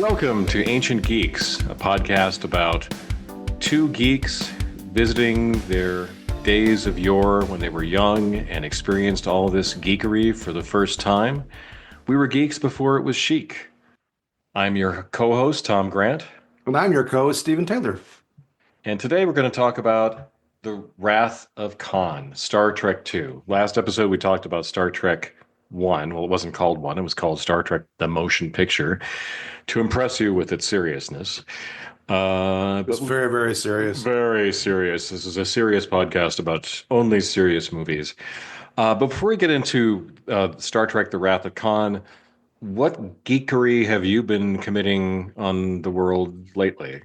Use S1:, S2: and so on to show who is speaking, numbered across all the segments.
S1: Welcome to Ancient Geeks, a podcast about two geeks visiting their days of yore when they were young and experienced all this geekery for the first time. We were geeks before it was chic. I'm your co-host, Tom Grant.
S2: And I'm your co-host, Stephen Taylor.
S1: And today we're going to talk about The Wrath of Khan, Star Trek II. Last episode we talked about Star Trek 1. Well, it wasn't called 1. It was called Star Trek The Motion Picture, to impress you with its seriousness.
S2: It's very, very serious.
S1: Very serious. This is a serious podcast about only serious movies. But before we get into Star Trek The Wrath of Khan, what geekery have you been committing on the world lately?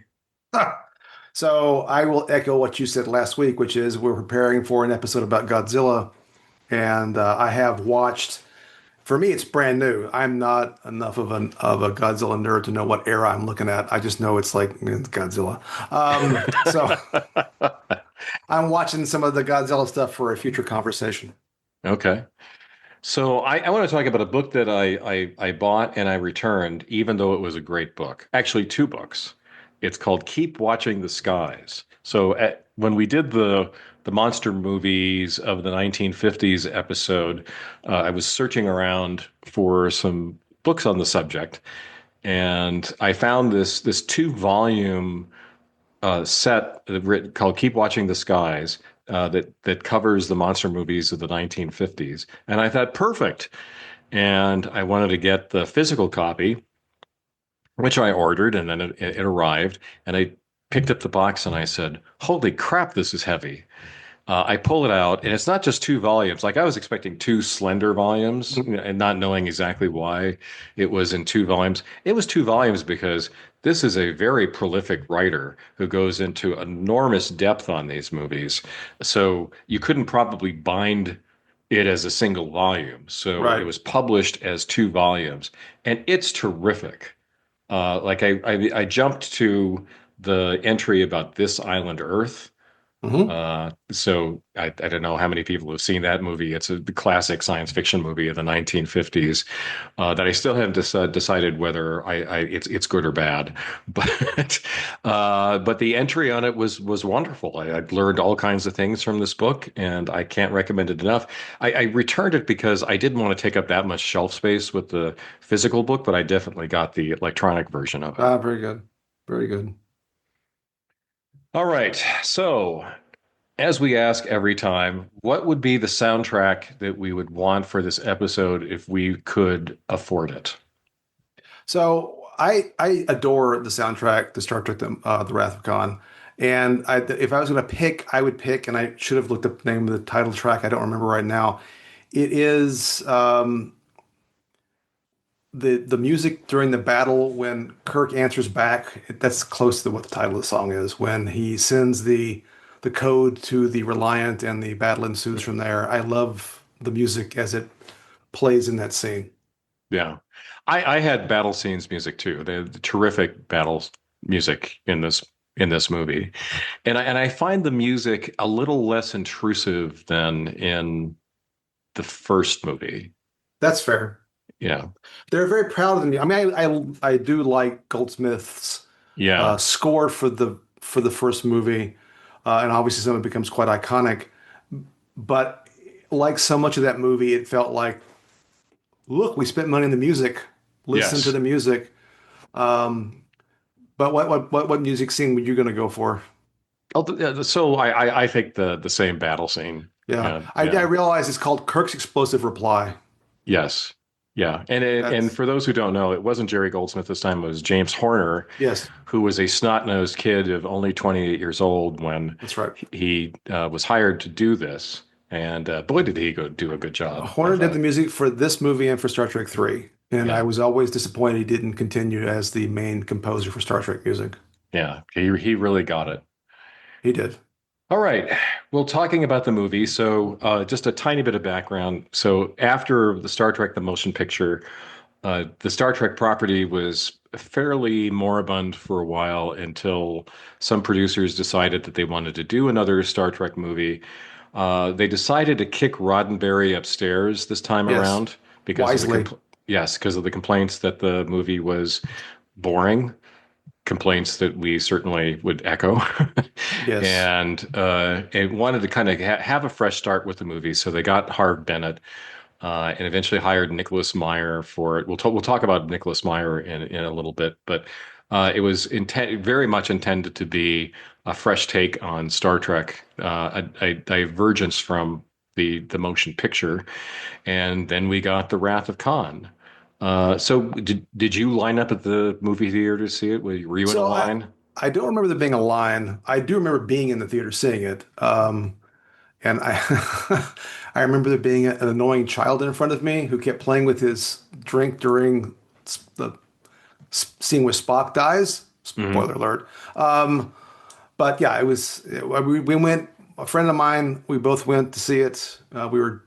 S2: So I will echo what you said last week, which is we're preparing for an episode about Godzilla. And I have watched, for me, it's brand new. I'm not enough of a Godzilla nerd to know what era I'm looking at. I just know it's like it's Godzilla. So I'm watching some of the Godzilla stuff for a future conversation.
S1: Okay. So I want to talk about a book that I bought and I returned, even though it was a great book. Actually, two books. It's called Keep Watching the Skies. So when we did the monster movies of the 1950s episode, I was searching around for some books on the subject, and I found this 2-volume set written called Keep Watching the Skies that covers the monster movies of the 1950s. And I thought, perfect. And I wanted to get the physical copy, which I ordered, and then it arrived. And I picked up the box and I said, holy crap, this is heavy. I pull it out, and it's not just 2 volumes. Like I was expecting 2 slender volumes, and not knowing exactly why it was in 2 volumes. It was 2 volumes because this is a very prolific writer who goes into enormous depth on these movies. So you couldn't probably bind it as a single volume. So
S2: Right.
S1: It was published as 2 volumes, and it's terrific. Like I jumped to the entry about This Island Earth. So I don't know how many people have seen that movie. It's the classic science fiction movie of the 1950s that I still haven't decided whether it's good or bad. But the entry on it was wonderful. I learned all kinds of things from this book, and I can't recommend it enough. I returned it because I didn't want to take up that much shelf space with the physical book, but I definitely got the electronic version of it.
S2: Very good. Very good.
S1: All right. So, as we ask every time, what would be the soundtrack that we would want for this episode if we could afford it?
S2: So I adore the soundtrack, the Star Trek, the Wrath of Khan. And if I was going to pick, I would pick, and I should have looked up the name of the title track. I don't remember right now. It is the music during the battle when Kirk answers back. That's close to what the title of the song is. When he sends the code to the Reliant and the battle ensues from there. I love the music as it plays in that scene.
S1: Yeah. I had battle scenes music too. The terrific battle music in this movie. And I find the music a little less intrusive than in the first movie.
S2: That's fair.
S1: Yeah.
S2: They're very proud of me. I mean, I do like Goldsmith's score for the first movie, and obviously some of it becomes quite iconic. But like so much of that movie, it felt like, look, we spent money on the music. Listen to the music. But what music scene were you going to go for?
S1: So I think the same battle scene.
S2: Yeah. I realize it's called Kirk's Explosive Reply.
S1: Yes. Yeah. And for those who don't know, it wasn't Jerry Goldsmith this time. It was James Horner.
S2: Yes.
S1: Who was a snot-nosed kid of only 28 years old when
S2: That's right.
S1: he was hired to do this. And boy, did he go do a good job.
S2: Horner did the music for this movie and for Star Trek 3. And I was always disappointed he didn't continue as the main composer for Star Trek music.
S1: Yeah, he really got it.
S2: He did.
S1: All right. Well, talking about the movie, so just a tiny bit of background. So after the Star Trek, the motion picture, the Star Trek property was fairly moribund for a while until some producers decided that they wanted to do another Star Trek movie. They decided to kick Roddenberry upstairs this time around because
S2: wisely.
S1: Yes, because of the complaints that the movie was boring, complaints that we certainly would echo.
S2: Yes.
S1: And it wanted to kind of have a fresh start with the movie. So they got Harve Bennett and eventually hired Nicholas Meyer for it. We'll talk about Nicholas Meyer in a little bit, but it was very much intended to be a fresh take on Star Trek, a divergence from the motion picture. And then we got The Wrath of Khan. So did you line up at the movie theater to see it? Were you in a
S2: So
S1: line?
S2: I don't remember there being a line. I do remember being in the theater seeing it. And I I remember there being an annoying child in front of me who kept playing with his drink during the scene where Spock dies.
S1: Hmm.
S2: Spoiler alert. But yeah, it was we went. A friend of mine, we both went to see it. We were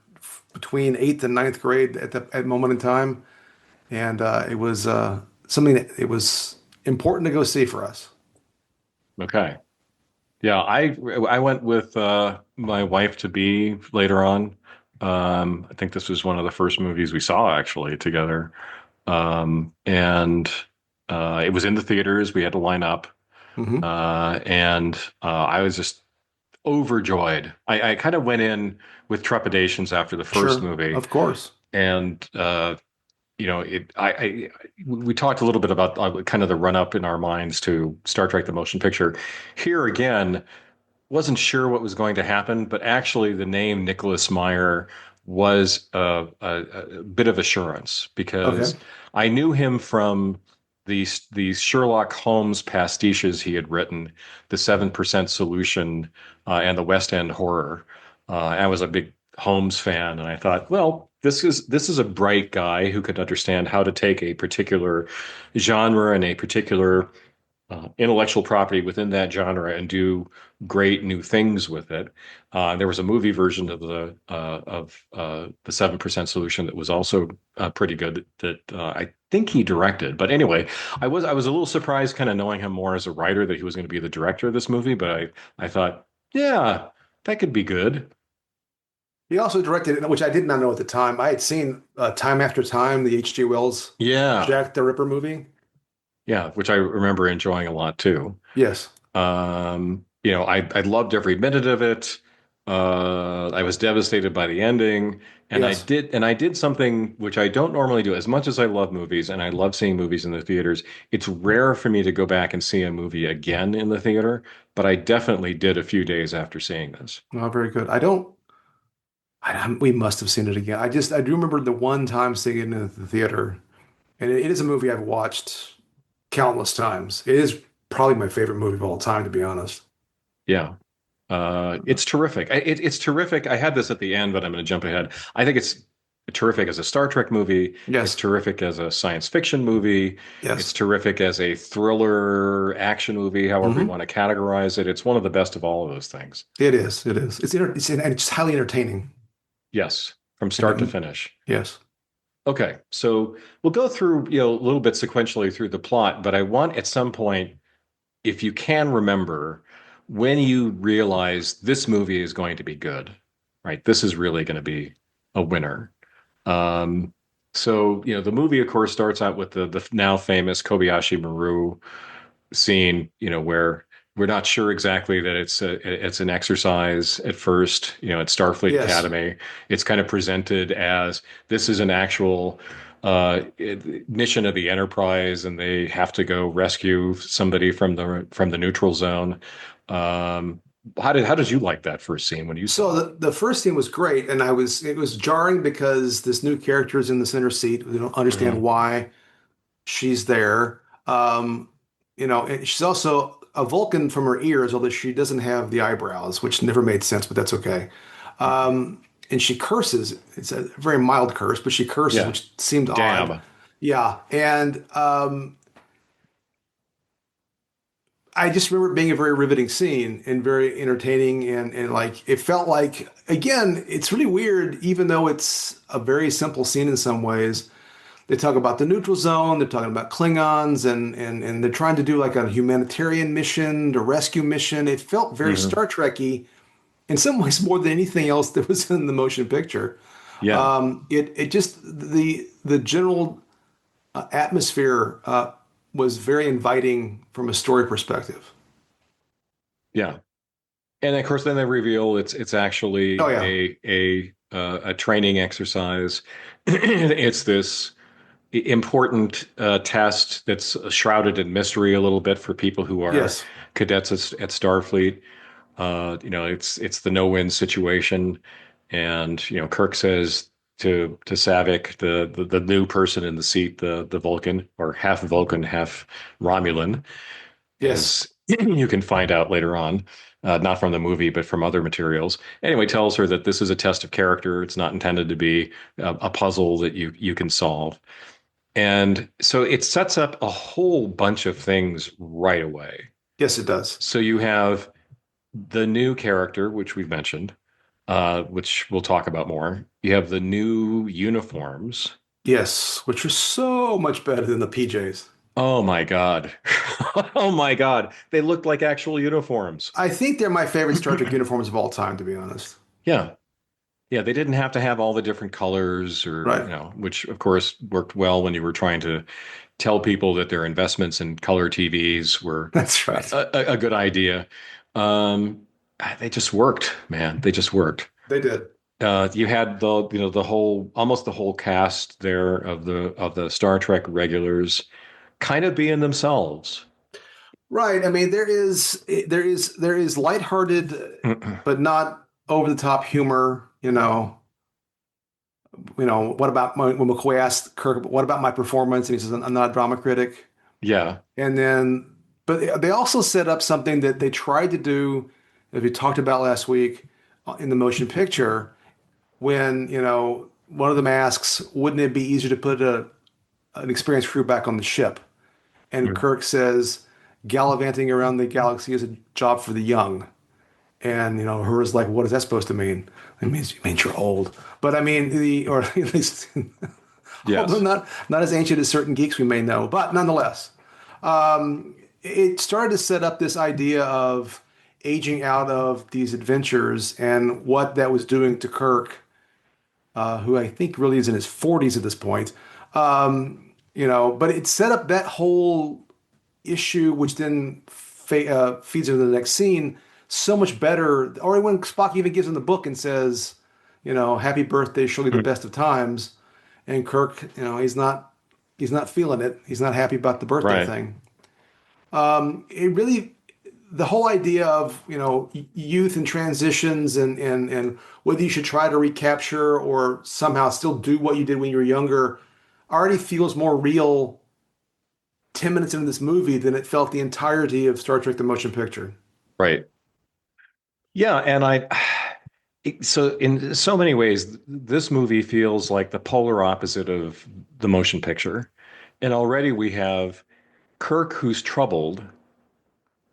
S2: between eighth and ninth grade at the moment in time, and it was something that it was important to go see for us.
S1: Okay. Yeah, I went with my wife to be later on. I think this was one of the first movies we saw actually together. And it was in the theaters. We had to line up.
S2: Hmm.
S1: And I was just overjoyed. I kind of went in with trepidations after the first
S2: Sure,
S1: movie,
S2: of course.
S1: and we talked a little bit about kind of the run up in our minds to Star Trek: The Motion Picture. Here again, wasn't sure what was going to happen, but actually the name Nicholas Meyer was a bit of assurance
S2: Okay.
S1: because I knew him from these Sherlock Holmes pastiches he had written, the 7% Solution and the West End Horror. I was a big Holmes fan, and I thought, well, this is a bright guy who could understand how to take a particular genre and a particular intellectual property within that genre and do great new things with it. There was a movie version of the 7% Solution that was also pretty good that I think he directed. But anyway, I was a little surprised, kind of knowing him more as a writer, that he was going to be the director of this movie. But I thought, yeah, that could be good.
S2: He also directed it, which I did not know at the time. I had seen Time After Time, the H.G. Wells
S1: Yeah,
S2: Jack the Ripper movie.
S1: yeah, which I remember enjoying a lot too.
S2: Yes,
S1: I loved every minute of it. I was devastated by the ending, and I
S2: yes.
S1: did something which I don't normally do. As much as I love movies and I love seeing movies in the theaters, it's rare for me to go back and see a movie again in the theater, but I definitely did a few days after seeing this.
S2: Oh, very good. I don't. We must have seen it again. I do remember the one time seeing it in the theater, and it is a movie I've watched countless times. It is probably my favorite movie of all time, to be honest.
S1: Yeah. It's terrific. It's terrific. I had this at the end, but I'm going to jump ahead. I think it's terrific as a Star Trek movie. It's
S2: Yes,
S1: terrific as a science fiction movie. It's
S2: yes.
S1: terrific as a thriller action movie, however you
S2: Hmm.
S1: want to categorize it. It's one of the best of all of those things.
S2: It is. It is. And it's highly entertaining.
S1: Yes, from
S2: And
S1: start to finish.
S2: yes.
S1: Okay, so we'll go through, a little bit sequentially through the plot, but I want at some point, if you can remember, when you realize this movie is going to be good, right? This is really going to be a winner. Um, so, the movie, of course, starts out with the now famous Kobayashi Maru scene, where we're not sure exactly that it's an exercise at first, at Starfleet
S2: Yes.
S1: Academy. It's kind of presented as this is an actual mission of the Enterprise, and they have to go rescue somebody from the neutral zone. Um, how did you like that first scene when you
S2: So
S1: saw it?
S2: the first scene was great, and it was jarring because this new character is in the center seat. We don't understand
S1: Hmm.
S2: why she's there. And she's also a Vulcan from her ears, although she doesn't have the eyebrows, which never made sense, but that's okay. And she curses. It's a very mild curse, but she curses,
S1: Yeah,
S2: which seemed odd.
S1: damn.
S2: Yeah, and I just remember it being a very riveting scene and very entertaining and like it felt like again, it's really weird, even though it's a very simple scene in some ways. They talk about the neutral zone, they're talking about Klingons and they're trying to do like a humanitarian mission, a rescue mission. It felt very
S1: Hmm.
S2: Star Trekky in some ways more than anything else that was in the motion picture.
S1: Yeah.
S2: It just the general atmosphere. was very inviting from a story perspective.
S1: Yeah. And of course, then they reveal it's
S2: Oh
S1: actually
S2: yeah.
S1: a training exercise. It's this important test that's shrouded in mystery a little bit for people who are
S2: Yes.
S1: cadets at Starfleet. It's the no-win situation, and Kirk says to Savick, the new person in the seat, the Vulcan or half Vulcan, half Romulan,
S2: Yes.
S1: as you can find out later on, not from the movie, but from other materials. Anyway, tells her that this is a test of character. It's not intended to be a puzzle that you can solve. And so it sets up a whole bunch of things right away.
S2: Yes, it does.
S1: So you have the new character, which we've mentioned, which we'll talk about more. You have the new uniforms.
S2: Yes, which are so much better than the PJs.
S1: Oh my God. Oh my God. They looked like actual uniforms.
S2: I think they're my favorite Star Trek uniforms of all time, to be honest.
S1: Yeah. Yeah. They didn't have to have all the different colors or,
S2: Right.
S1: which of course worked well when you were trying to tell people that their investments in color TVs were
S2: That's right.
S1: a good idea. Um, they just worked, man. They just worked.
S2: They did.
S1: You had the whole almost the whole cast there of the Star Trek regulars kind of being themselves.
S2: Right. I mean, there is lighthearted, but not over the top humor. What about when McCoy asked Kirk, "What about my performance?" And he says, "I'm not a drama critic."
S1: Yeah.
S2: And then, but they also set up something that they tried to do, as we talked about last week, in the motion picture, when one of them asks, "Wouldn't it be easier to put an experienced crew back on the ship?" And
S1: Mhm.
S2: Kirk says, "Gallivanting around the galaxy is a job for the young." And her is like, "What is that supposed to mean?" It means you're old. But I mean, or at least, although
S1: Yes.
S2: not as ancient as certain geeks we may know, but nonetheless, it started to set up this idea of aging out of these adventures and what that was doing to Kirk, who I think really is in his 40s at this point. But it set up that whole issue, which then feeds into the next scene so much better. Or when Spock even gives him the book and says, "Happy birthday, surely the
S1: Mhm.
S2: best of times," and Kirk, he's not feeling it. He's not happy about the birthday
S1: Right.
S2: thing. It really, the whole idea of youth and transitions and whether you should try to recapture or somehow still do what you did when you were younger already feels more real 10 minutes into this movie than it felt the entirety of Star Trek the Motion Picture.
S1: Right. Yeah, and so in so many ways, this movie feels like the polar opposite of the motion picture. And already we have Kirk who's troubled,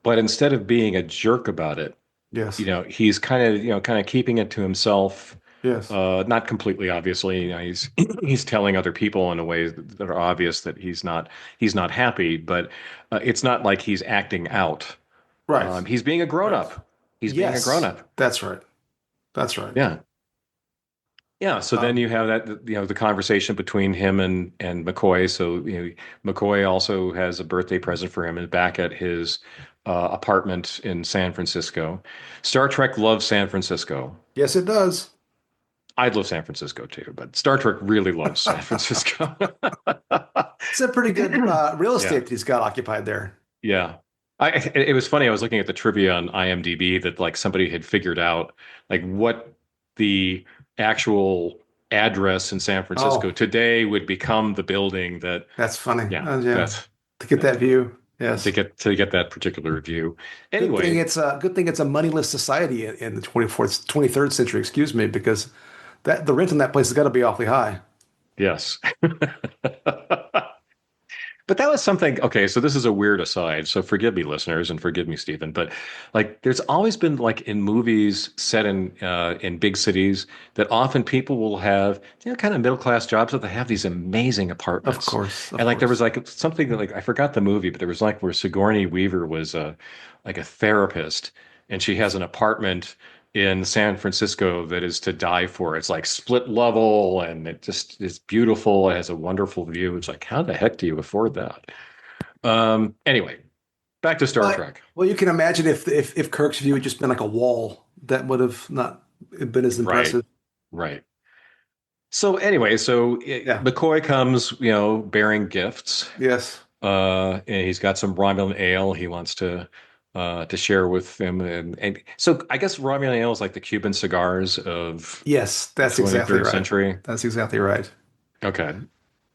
S1: but instead of being a jerk about it,
S2: Yes.
S1: he's kind of keeping it to himself.
S2: Yes.
S1: Not completely, obviously. He's he's telling other people in a way that are obvious that he's not happy, but it's not like he's acting out.
S2: Right.
S1: He's being a grown
S2: Right.
S1: up. He's being a grown
S2: Yes.
S1: up.
S2: That's right. That's right.
S1: Yeah. Yeah, so then
S2: Um,
S1: you have that, the conversation between him and McCoy. So, McCoy also has a birthday present for him and back at his apartment in San Francisco. Star Trek loves San Francisco.
S2: yes, it does.
S1: I'd love San Francisco too, but Star Trek really loves San Francisco.
S2: It's a pretty good real
S1: Yeah.
S2: estate that he's got occupied there.
S1: Yeah. It was funny. I was looking at the trivia on IMDb that like somebody had figured out like what the actual address in San Francisco
S2: Oh,
S1: today would become the building that,
S2: that's funny.
S1: yeah,
S2: Yeah.
S1: that's
S2: To get that view.
S1: to
S2: Yes.
S1: get that particular review.
S2: Good thing
S1: Anyway,
S2: it's a moneyless society in the 24th, 23rd century, excuse me, because the rent in that place has got to be awfully high.
S1: yes. But that was something. Okay, so this is a weird aside. So forgive me, listeners, and forgive me, Stephen. But like, there's always been like in movies set in big cities that often people will have kind of middle class jobs, but they have these amazing
S2: Of
S1: apartments.
S2: course, of
S1: And like there was
S2: course.
S1: like something like I forgot the movie, but there was like where Sigourney Weaver was like a therapist, and she has an apartment in San Francisco that is to die for. It's like split level and it just is beautiful. It has a wonderful view. It's like, how the heck do you afford that? Anyway, back to Star
S2: But
S1: Trek.
S2: well, you can imagine if Kirk's view had just been like a wall, that would have not been as
S1: Right,
S2: impressive.
S1: right. So anyway,
S2: Yeah.
S1: McCoy comes, bearing gifts.
S2: Yes.
S1: And he's got some Romulan ale he wants to share with them, and so I guess Romulan ale is like the Cuban cigars of
S2: Yes,
S1: the
S2: that's exactly
S1: 23rd
S2: right.
S1: century.
S2: That's exactly right.
S1: Okay.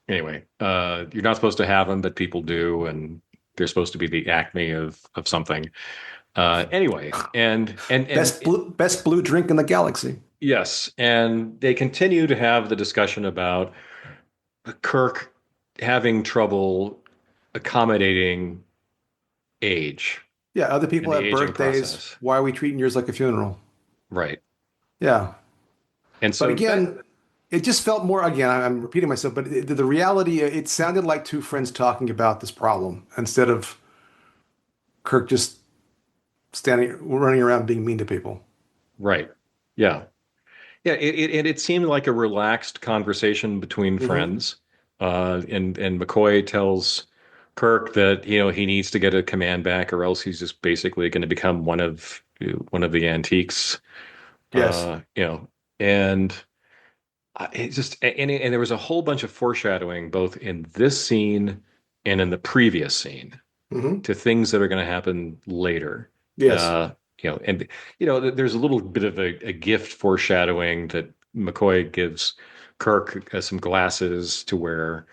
S1: Anyway, you're not supposed to have them, but people do, and they're supposed to be the acme of something. Anyway,
S2: Best blue drink in the galaxy.
S1: yes, and they continue to have the discussion about Kirk having trouble accommodating age
S2: Yeah, other
S1: and
S2: people
S1: the
S2: have
S1: aging
S2: birthdays.
S1: process.
S2: Why are we treating yours like a funeral?
S1: Right.
S2: Yeah.
S1: And
S2: But
S1: so that,
S2: again, it just felt more, again, I'm repeating myself, but the reality, it sounded like two friends talking about this problem instead of Kirk just running around being mean to people.
S1: right. Yeah. Yeah. It seemed like a relaxed conversation between
S2: Hmm.
S1: friends. And McCoy tells Kirk that, he needs to get a command back or else he's just basically going to become one of the antiques.
S2: Yes.
S1: And it just, and there was a whole bunch of foreshadowing both in this scene and in the previous scene
S2: Hmm.
S1: to things that are going to happen later.
S2: Yes.
S1: Uh, and there's a little bit of a gift foreshadowing that McCoy gives Kirk some glasses to wear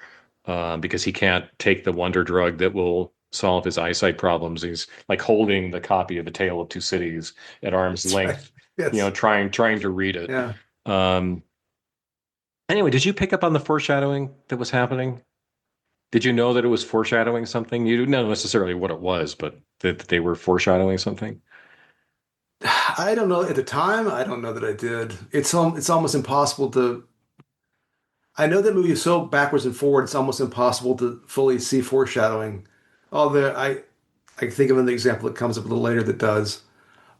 S1: because he can't take the wonder drug that will solve his eyesight problems. He's like holding the copy of A Tale of Two Cities at arm's
S2: That's right.
S1: length,
S2: Yes.
S1: trying to read it.
S2: Yeah.
S1: Um, anyway, did you pick up on the foreshadowing that was happening? Did you know that it was foreshadowing something? You didn't know necessarily what it was, but that they were foreshadowing something.
S2: I don't know at the time. I don't know that I did. It's almost impossible to. I know that movie is so backwards and forward. It's almost impossible to fully see foreshadowing. Although I think of an example that comes up a little later that does.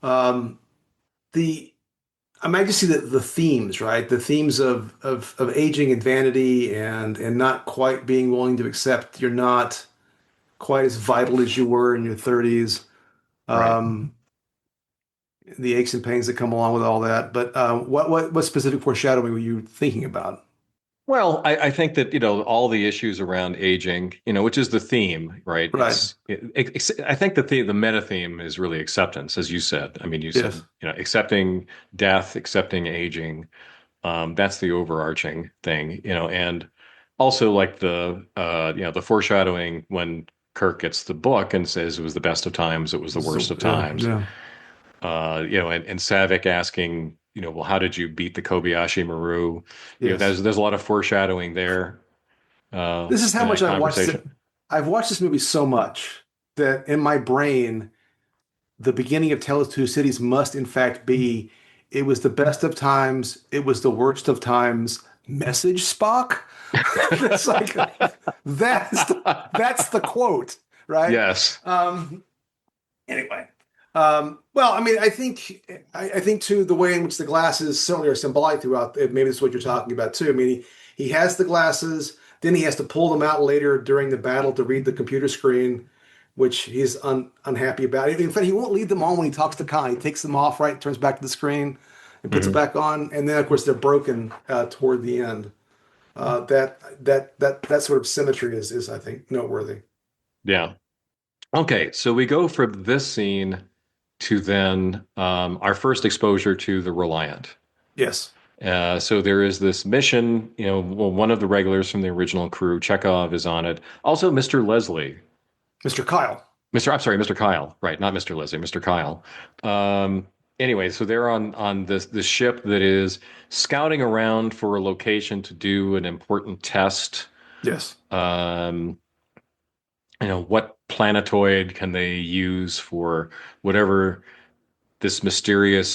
S2: Um, the I mean, I just see the themes, right? The themes of aging and vanity and not quite being willing to accept you're not quite as vital as you were in your 30s.
S1: Right.
S2: Um, the aches and pains that come along with all that. But what specific foreshadowing were you thinking about?
S1: Well, I think that, all the issues around aging, which is the theme, right?
S2: Right.
S1: I think that the meta theme is really acceptance, as you said. I mean, you said,
S2: Yes.
S1: accepting death, accepting aging. That's the overarching thing, and also like the foreshadowing when Kirk gets the book and says it was the best of times, it was the worst
S2: So
S1: of
S2: yeah,
S1: times.
S2: yeah.
S1: And Savick asking, well, how did you beat the Kobayashi Maru?
S2: Yes.
S1: There's a lot of foreshadowing there
S2: This is how
S1: in
S2: much
S1: that
S2: I've watched it.
S1: conversation.
S2: I've watched this movie so much that in my brain, the beginning of Tale of Two Cities must in fact be it was the best of times, it was the worst of times, message Spock. It's like that's the quote, right?
S1: Yes.
S2: Um, anyway. Well, I mean, I think too the way in which the glasses certainly are symbolic throughout. Maybe that's what you're talking about too. I mean, he has the glasses, then he has to pull them out later during the battle to read the computer screen, which he's unhappy about. In fact, he won't leave them on when he talks to Khan. He takes them off, right, turns back to the screen, and puts it
S1: Hmm.
S2: back on, and then of course they're broken toward the end. That sort of symmetry is I think noteworthy.
S1: Yeah. Okay. So we go from this scene to then our first exposure to the Reliant.
S2: Yes,
S1: So there is this mission, well, one of the regulars from the original crew, Chekhov, is on it. Also, Mr. Leslie,
S2: Mr. Kyle.
S1: I'm sorry, Mr. Kyle, right? Not Mr. Leslie, Mr. Kyle. Um, anyway, so they're on this ship that is scouting around for a location to do an important test.
S2: Yes.
S1: Um, what planetoid can they use for whatever this mysterious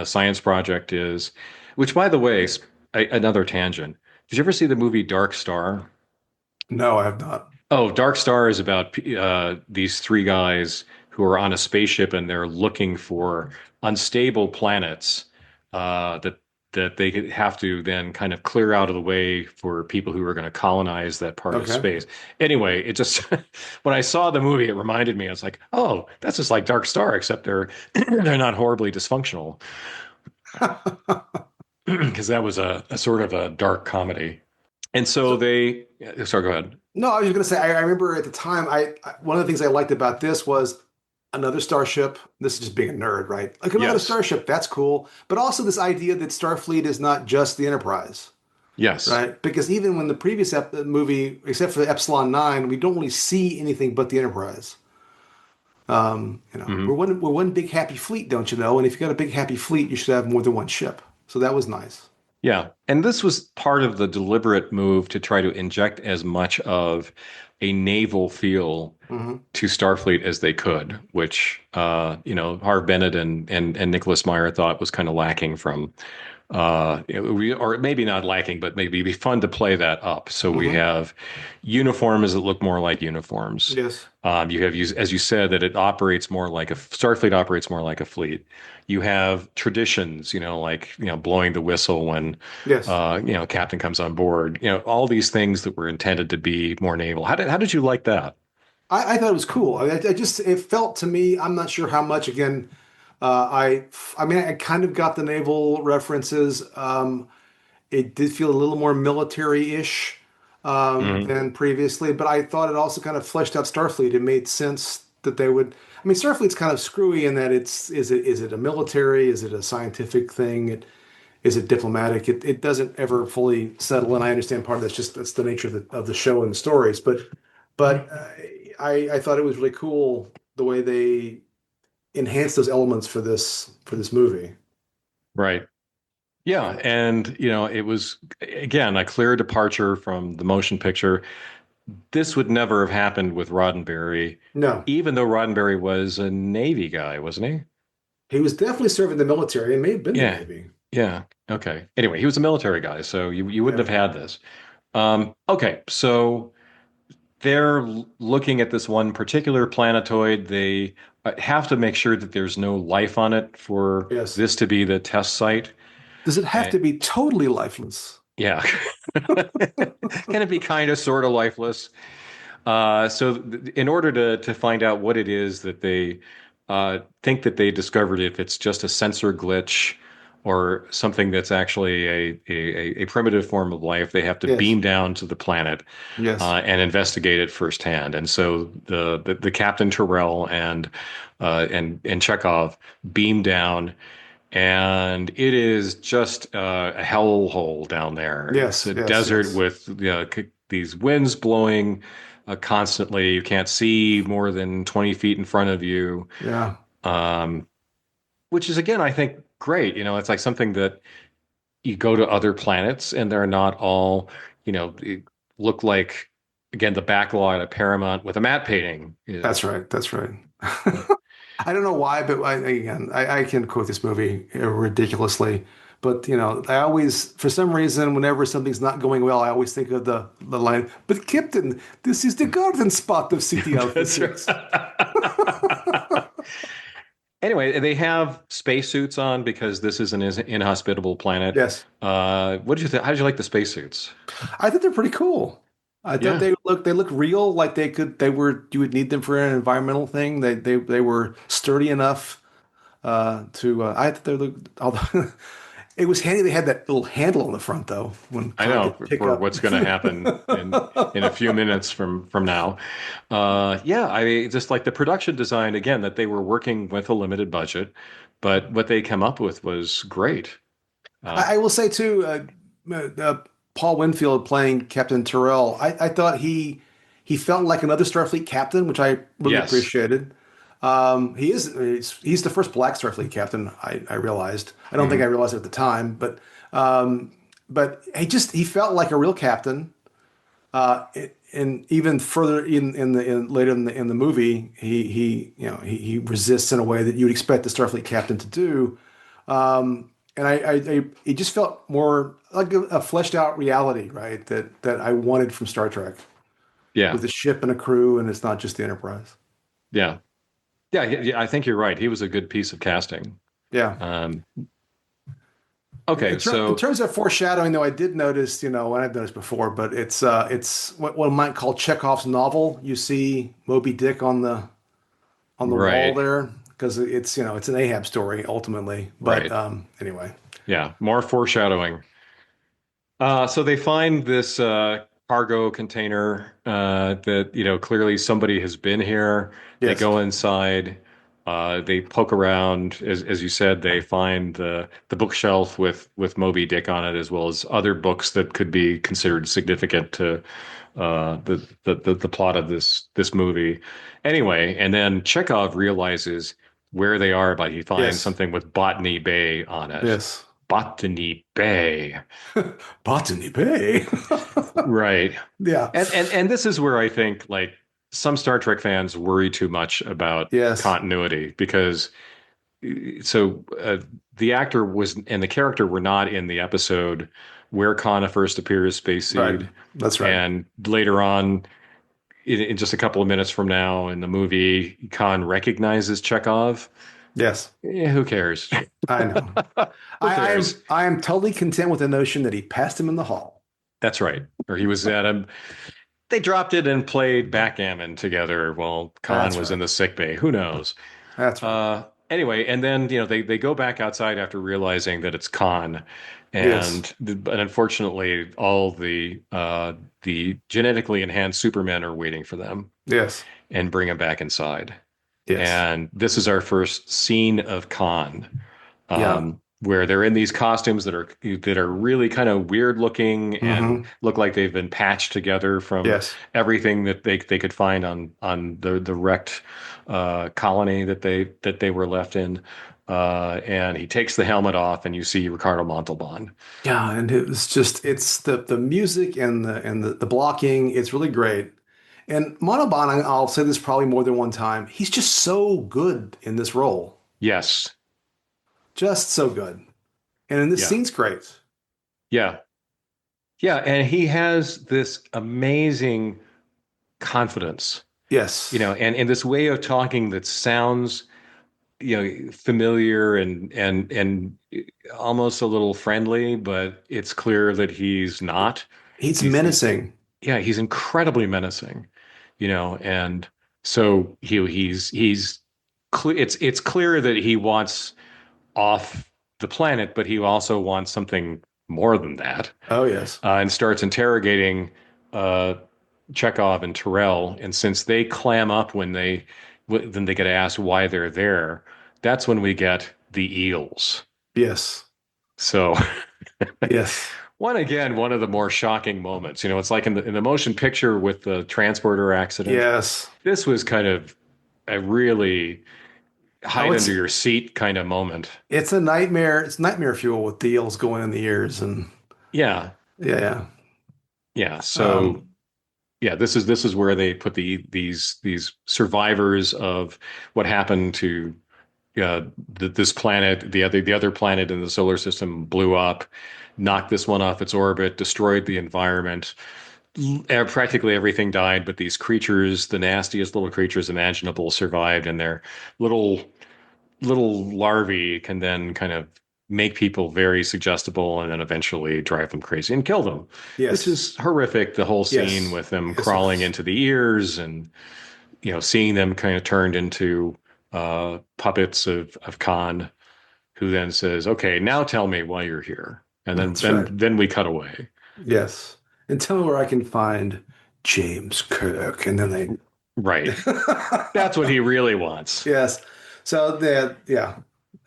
S1: science project is? Which, by the way, another tangent. Did you ever see the movie Dark Star?
S2: No, I have not.
S1: Oh, Dark Star is about these three guys who are on a spaceship and they're looking for unstable planets that that they could have to then kind of clear out of the way for people who were going to colonize that part of
S2: Okay.
S1: space. Anyway, it just when I saw the movie, it reminded me. I was like, oh, that's just like Dark Star, except they're they're not horribly dysfunctional because that was a sort of a dark comedy. And so
S2: So,
S1: they, sorry, go ahead.
S2: no, I was just gonna say, I remember at the time, one of the things I liked about this was another starship. This is just being a nerd, right? Like another
S1: Yes,
S2: starship, that's cool. But also this idea that Starfleet is not just the Enterprise,
S1: yes.
S2: right? Because even when the previous movie, except for the Epsilon 9, we don't really see anything but the Enterprise.
S1: Mhm.
S2: We're one big happy fleet, don't you know? And if you got a big happy fleet, you should have more than one ship. So that was nice.
S1: Yeah. And this was part of the deliberate move to try to inject as much of a naval feel
S2: Hmm.
S1: to Starfleet as they could, which Harv Bennett and Nicholas Meyer thought was kind of lacking from or maybe not lacking, but maybe it'd be fun to play that up. So we
S2: Hmm.
S1: have uniforms that look more like uniforms.
S2: Yes.
S1: You have, as you said, that it operates more like a Starfleet operates more like a fleet. You have traditions, like blowing the whistle when
S2: Yes.
S1: captain comes on board. All these things that were intended to be more naval. How did you like that?
S2: I thought it was cool. I just it felt to me. I'm not sure how much. Again, I mean, I kind of got the naval references. It did feel a little more military-ish
S1: Hmm.
S2: than previously, but I thought it also kind of fleshed out Starfleet. It made sense that they would. I mean, Starfleet's kind of screwy in that it's is it a military? Is it a scientific thing? Is it diplomatic? It doesn't ever fully settle, and I understand part of that's the nature of the show and the stories. But I thought it was really cool the way they enhanced those elements for this movie.
S1: Right. Yeah, and it was again a clear departure from the motion picture. This would never have happened with Roddenberry,
S2: No,
S1: even though Roddenberry was a Navy guy, wasn't he?
S2: he was definitely serving the military and may have been the
S1: Yeah.
S2: Navy.
S1: Yeah. Okay. Anyway, he was a military guy, so you wouldn't
S2: Yeah.
S1: have had this. Okay, so they're looking at this one particular planetoid. They have to make sure that there's no life on it for
S2: Yes.
S1: this to be the test site.
S2: Does it have
S1: Uh,
S2: to be totally lifeless?
S1: yeah. Can it be kind of sort of lifeless? In order to find out what it is that they think that they discovered, if it's just a sensor glitch or something that's actually a primitive form of life, they have to
S2: Yes.
S1: beam down to the planet
S2: Yes.
S1: and investigate it firsthand. And so the Captain Terrell and Chekhov beam down, and it is just a hellhole down there. It's
S2: Yes.
S1: a
S2: Yes.
S1: desert
S2: Yes.
S1: with these winds blowing constantly. You can't see more than 20 feet in front of you,
S2: Yeah.
S1: um, which is, again, I think great. It's like something that you go to other planets and they're not all, they look like, again, the backlot at Paramount with a matte painting.
S2: That's right. That's right. I don't know why, but I can quote this movie ridiculously. But I always, for some reason, whenever something's not going well, I always think of the line. But Captain, this is the garden spot of City Alpha
S1: That's
S2: 6.
S1: right. Anyway, they have spacesuits on because this is an inhospitable planet.
S2: Yes,
S1: What did you think? How did you like the spacesuits?
S2: I think they're pretty cool. I thought
S1: Yeah.
S2: they look real, like they were you would need them for an environmental thing. They were sturdy enough to I thought they looked. Although it was handy, they had that little handle on the front though, when
S1: I
S2: Khan
S1: know
S2: could pick
S1: for
S2: up.
S1: what's going to happen in a few minutes from now. Yeah, I just like the production design again that they were working with a limited budget, but what they come up with was great. Uh,
S2: I will say too, Paul Winfield playing Captain Terrell. I thought he felt like another Starfleet captain, which I really
S1: yes.
S2: appreciated. He's the first black Starfleet captain. I realized. I don't think I
S1: Hmm.
S2: realized it at the time, um, but he felt like a real captain. And even further later in the movie, he resists in a way that you would expect the Starfleet captain to do. And it just felt more like a fleshed out reality, right? That I wanted from Star Trek
S1: Yeah.
S2: with a ship and a crew, and it's not just the Enterprise.
S1: Yeah. Yeah. I think you're right. He was a good piece of casting.
S2: Yeah.
S1: Um, Okay,
S2: In
S1: so
S2: terms of foreshadowing, though, I did notice, what I've noticed before, but it's what one might call Chekhov's novel. You see Moby Dick on the wall
S1: right,
S2: there because it's an Ahab story ultimately. But
S1: right.
S2: anyway,
S1: Yeah, more foreshadowing. So they find this cargo container that, clearly somebody has been here. They
S2: yes,
S1: go inside. They poke around. As you said, they find the bookshelf with Moby Dick on it, as well as other books that could be considered significant to the plot of this movie. Anyway, and then Chekhov realizes where they are, but he finds
S2: yes,
S1: something with Botany Bay on it.
S2: yes.
S1: Botany Bay.
S2: Botany Bay.
S1: Right.
S2: Yeah.
S1: And this is where I think like some Star Trek fans worry too much about
S2: Yes.
S1: continuity because so the actor was and the character were not in the episode where Khan first appears space
S2: Right.
S1: seed,
S2: That's right.
S1: and later on in just a couple of minutes from now in the movie Khan recognizes Chekhov.
S2: Yes.
S1: Who cares?
S2: I know.
S1: Who
S2: I
S1: cares?
S2: am I am totally content with the notion that he passed him in the hall.
S1: That's right. Or he was at a they dropped it and played backgammon together while Khan
S2: That's
S1: was in
S2: right.
S1: the sick bay. Who knows?
S2: That's right.
S1: Anyway, and then they go back outside after realizing that it's Khan,
S2: Yes.
S1: but unfortunately, all the genetically enhanced Supermen are waiting for them
S2: Yes.
S1: and bring them back inside.
S2: Yes.
S1: And this is our first scene of Khan,
S2: Yeah.
S1: where they're in these costumes that are really kind of weird looking and
S2: Hmm.
S1: look like they've been patched together from
S2: Yes.
S1: everything that they could find on the wrecked colony that they were left in. And he takes the helmet off, and you see Ricardo Montalban.
S2: Yeah, and it's the music and the blocking, it's really great. And Montalban, I'll say this probably more than one time, he's just so good in this role.
S1: Yes,
S2: Just so good. And in this
S1: yeah,
S2: scene's great.
S1: yeah, yeah, and he has this amazing confidence,
S2: Yes.
S1: and this way of talking that sounds familiar and almost a little friendly, but it's clear that he's not.
S2: He's
S1: He's
S2: menacing.
S1: yeah, he's incredibly menacing, and so he's clear. It's clear that he wants off the planet, but he also wants something more than that,
S2: Oh, yes.
S1: and starts interrogating uh, Chekhov and Terrell. And since they clam up then they get asked why they're there. That's when we get the eels.
S2: Yes.
S1: So
S2: Yes.
S1: one of the more shocking moments. It's like in the motion picture with the transporter accident.
S2: Yes.
S1: This was kind of a really
S2: Oh,
S1: hide under your seat kind of moment.
S2: it's a nightmare. It's nightmare fuel with the eels going in the ears and
S1: Yeah,
S2: yeah, yeah.
S1: yeah.
S2: Um,
S1: So yeah, this is where they put these survivors of what happened to this planet. The other planet in the solar system blew up, knocked this one off its orbit, destroyed the environment. Practically everything died, but these creatures, the nastiest little creatures imaginable, survived, and their little little larvae can then kind of make people very suggestible and then eventually drive them crazy and kill them, which
S2: yes.
S1: is horrific. The whole scene
S2: Yes.
S1: with them
S2: Yes, it
S1: crawling
S2: is.
S1: into the ears and seeing them kind of turned into puppets of Khan, who then says, "Okay, now tell me why you're here," and then
S2: That's
S1: then
S2: right.
S1: then we cut away.
S2: Yes. And tell me where I can find James Kirk. And then they
S1: Right, that's what he really wants.
S2: Yes. So yeah.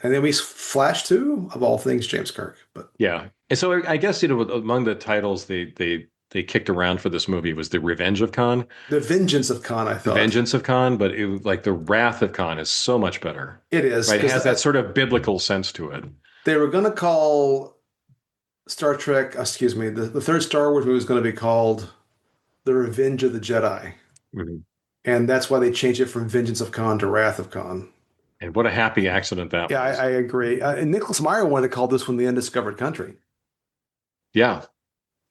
S2: And then we flash to, of all things, James Kirk. But
S1: Yeah, and so I guess among the titles they kicked around for this movie was The Revenge of Khan.
S2: The Vengeance of Khan, I
S1: The
S2: thought.
S1: Vengeance of Khan, but like The Wrath of Khan is so much better,
S2: It is,
S1: right? It
S2: because
S1: has that sort of biblical sense to it.
S2: they were going to call Star Trek, excuse me, the third Star Wars movie was going to be called The Revenge of the Jedi.
S1: Mhm.
S2: And that's why they changed it from Vengeance of Khan to Wrath of Khan.
S1: And what a happy accident that
S2: Yeah,
S1: was.
S2: I agree. And Nicholas Meyer wanted to call this one The Undiscovered Country.
S1: Yeah,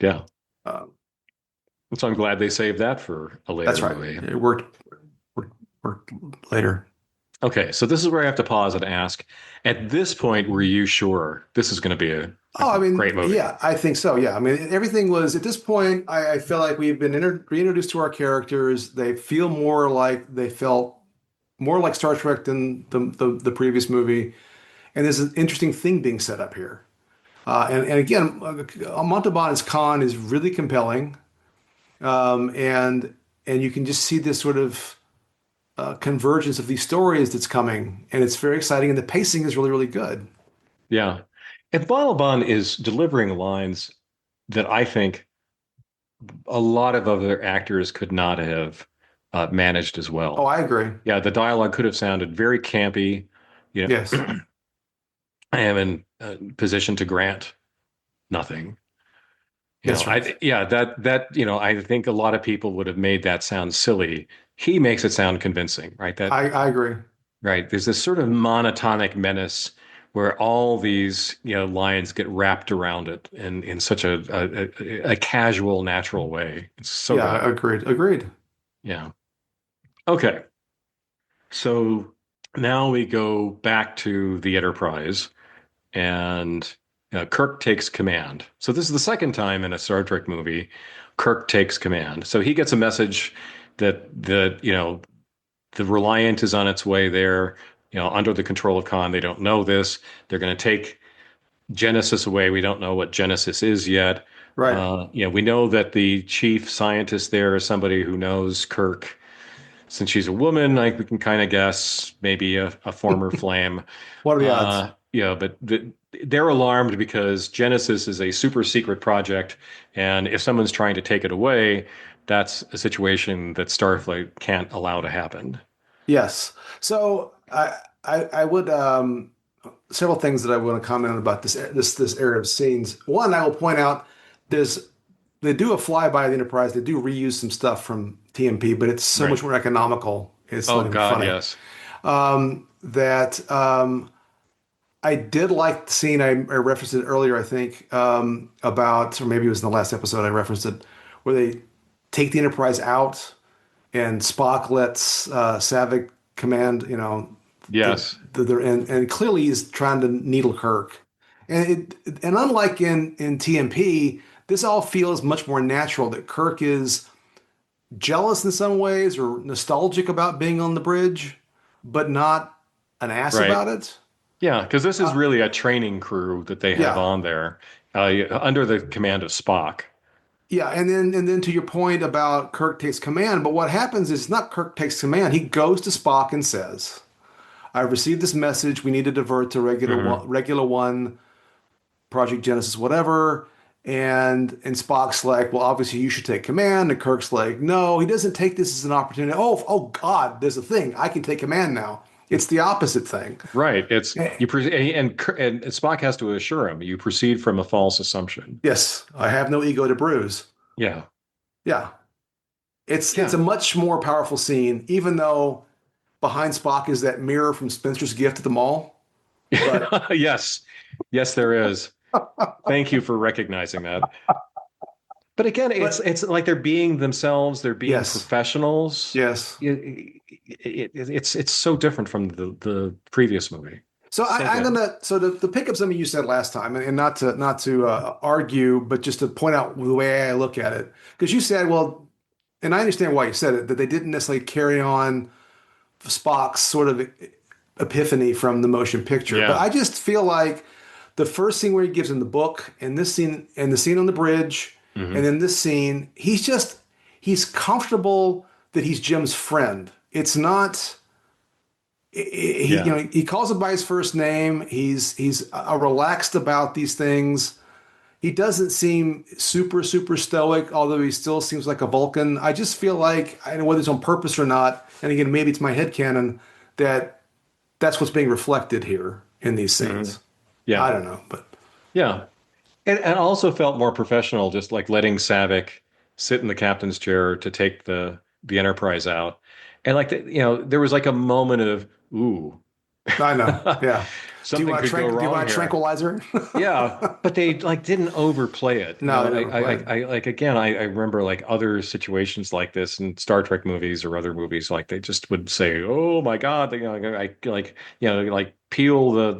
S1: yeah.
S2: Um,
S1: And so I'm glad they saved that for a later
S2: that's right.
S1: movie.
S2: It worked later.
S1: Okay, so this is where I have to pause and ask. At this point, were you sure this is going to be a
S2: Oh, I mean,
S1: great movie?
S2: yeah, I think so. Yeah, I mean, everything was at this point. I feel like we've been reintroduced to our characters. They feel more like they felt more like Star Trek than the previous movie. And there's an interesting thing being set up here. And again, Montalban's Khan is really compelling, and you can just see this sort of convergence of these stories that's coming, and it's very exciting. And the pacing is really, really good.
S1: Yeah. And Balaban is delivering lines that I think a lot of other actors could not have managed as
S2: Oh,
S1: well.
S2: I agree.
S1: Yeah, the dialogue could have sounded very campy. You
S2: Yes,
S1: know, I am in a position to grant nothing.
S2: that's right.
S1: I think a lot of people would have made that sound silly. He makes it sound convincing, right?
S2: I agree.
S1: Right. There's this sort of monotonic menace where all these, lines get wrapped around it in such a casual, natural way. It's so
S2: Yeah,
S1: good.
S2: agreed. Agreed.
S1: Yeah. Okay. So now we go back to the Enterprise and Kirk takes command. So this is the second time in a Star Trek movie Kirk takes command. So he gets a message that the Reliant is on its way there, under the control of Khan. They don't know this. They're going to take Genesis away. We don't know what Genesis is yet.
S2: Right.
S1: We know that the chief scientist there is somebody who knows Kirk. Since she's a woman, like we can kind of guess maybe a former flame.
S2: What are the odds?
S1: But they're alarmed because Genesis is a super secret project, and if someone's trying to take it away, that's a situation that Starfleet can't allow to happen.
S2: Yes. So I would several things that I want to comment on about this era of scenes. One, I will point out there's they do a flyby of the Enterprise. They do reuse some stuff from TMP, but it's so
S1: Right.
S2: much more economical. It's
S1: Oh
S2: not even
S1: God,
S2: funny.
S1: yes.
S2: That I did like the scene. I referenced it earlier, I think, about, or maybe it was in the last episode I referenced it, where they take the Enterprise out and Spock lets Savick command,
S1: Yes.
S2: and clearly he's trying to needle Kirk. And unlike in TMP, this all feels much more natural that Kirk is jealous in some ways or nostalgic about being on the bridge, but not an ass
S1: Right.
S2: about it.
S1: Yeah, because this is really a training crew that they have
S2: Yeah.
S1: on there, under the command of Spock.
S2: Yeah, and then to your point about Kirk takes command, but what happens is not Kirk takes command. He goes to Spock and says, "I've received this message. We need to divert to
S1: Hmm.
S2: regular one, Project Genesis, whatever." And Spock's like, "Well, obviously you should take command." And Kirk's like, "No, he doesn't take this as an opportunity. Oh God, there's a thing. I can take command now." It's the opposite thing.
S1: Right. It's
S2: Eh,
S1: you and Spock has to assure him you proceed from a false assumption.
S2: Yes, I have no ego to bruise.
S1: Yeah.
S2: Yeah, it's a
S1: Yeah.
S2: much more powerful scene, even though behind Spock is that mirror from Spencer's Gift at the mall. But
S1: Yes. Yes, there is. Thank you for recognizing that. But again, it's
S2: but
S1: it's like they're being themselves. They're being
S2: yes,
S1: professionals.
S2: yes.
S1: It's so different from the previous movie.
S2: So
S1: So
S2: I'm
S1: good.
S2: gonna to pick up something you said last time, and not to argue, but just to point out the way I look at it, because you said, well, and I understand why you said it, that they didn't necessarily carry on Spock's sort of epiphany from the motion picture, but
S1: Yeah.
S2: I just feel like the first scene where he gives him the book, and this scene, and the scene on the bridge, and
S1: Hmm.
S2: then this scene, he's comfortable that he's Jim's friend. It's not
S1: Yeah.
S2: he calls him by his first name. He's relaxed about these things. He doesn't seem super stoic, although he still seems like a Vulcan. I just feel like, I don't know whether it's on purpose or not, and again maybe it's my headcanon, that that's what's being reflected here in these
S1: Hmm.
S2: scenes. I
S1: Yeah.
S2: don't know, but
S1: Yeah. And also felt more professional, just like letting Savick sit in the captain's chair to take the Enterprise out. And like there was like a moment of ooh.
S2: I know. Yeah.
S1: something could go
S2: do you
S1: wrong
S2: want a
S1: here.
S2: tranquilizer?
S1: Yeah, but they like didn't overplay it. You
S2: No,
S1: know,
S2: they never played.
S1: I like again, I remember like other situations like this in Star Trek movies or other movies, like they just would say, "Oh my God," they, like like peel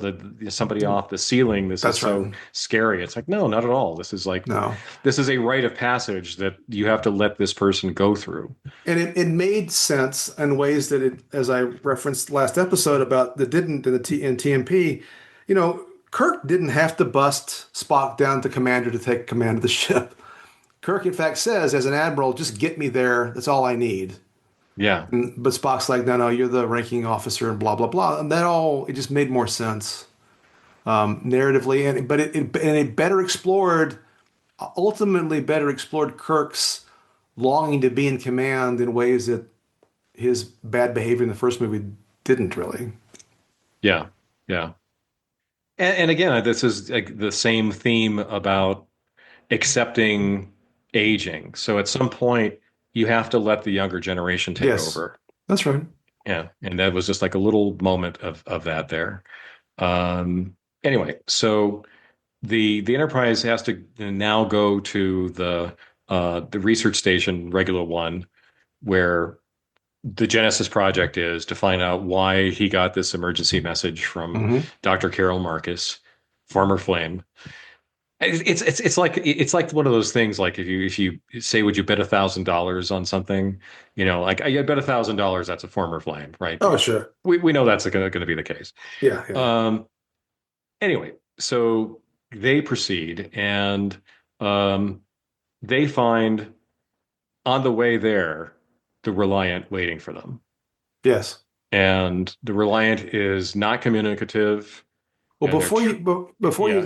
S1: somebody off the ceiling. This is
S2: That's
S1: so
S2: right.
S1: scary. It's like, no, not at all. This is like
S2: No.
S1: this is a rite of passage that you have to let this person go through.
S2: And it made sense in ways that it, as I referenced last episode about that didn't in TMP, Kirk didn't have to bust Spock down to commander to take command of the ship. Kirk, in fact, says, as an admiral, just get me there. That's all I need.
S1: Yeah,
S2: But Spock's like, no, no, you're the ranking officer and blah, blah, blah. And it just made more sense narratively. And it better explored, ultimately better explored Kirk's longing to be in command in ways that his bad behavior in the first movie didn't really.
S1: yeah, yeah. And again, this is like the same theme about accepting aging. So at some point, you have to let the younger generation take
S2: Yes,
S1: over.
S2: that's right.
S1: Yeah, and that was just like a little moment of that there. Anyway, so the Enterprise has to now go to the research station, regular one, where the Genesis project is to find out why he got this emergency message from
S2: Hmm.
S1: Dr. Carol Marcus, former Flame. It's like one of those things. Like if you say, would you bet $1,000 on something? You know, like I bet $1,000 that's a former Flame, right?
S2: Oh, sure.
S1: We know that's going to be the case.
S2: Yeah, yeah, yeah.
S1: Um, anyway, so they proceed and um, they find on the way there the Reliant waiting for them,
S2: Yes.
S1: and the Reliant is not communicative,
S2: Well,
S1: and they're
S2: before
S1: yeah.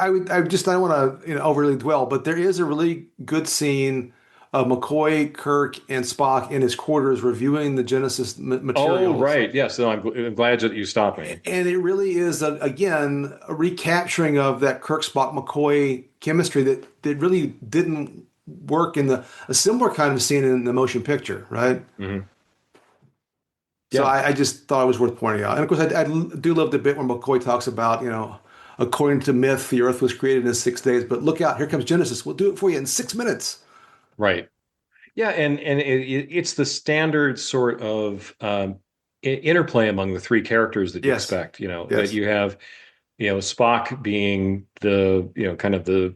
S2: you, I just I don't want to overly dwell, but there is a really good scene of McCoy, Kirk, and Spock in his quarters reviewing the Genesis
S1: Oh,
S2: materials.
S1: right. Yes. No, I'm glad that you stopped me.
S2: And it really is, again, a recapturing of that Kirk Spock McCoy chemistry that really didn't work in a similar kind of scene in the motion picture, right?
S1: Hmm.
S2: So
S1: Yeah.
S2: I just thought it was worth pointing out. And of course, I do love the bit where McCoy talks about, according to myth, the Earth was created in 6 days, but look out, here comes Genesis. We'll do it for you in 6 minutes.
S1: Right. Yeah. And it's the standard sort of interplay among the three characters that you
S2: Yes,
S1: expect, you know, that
S2: yes,
S1: you have, Spock being the, kind of the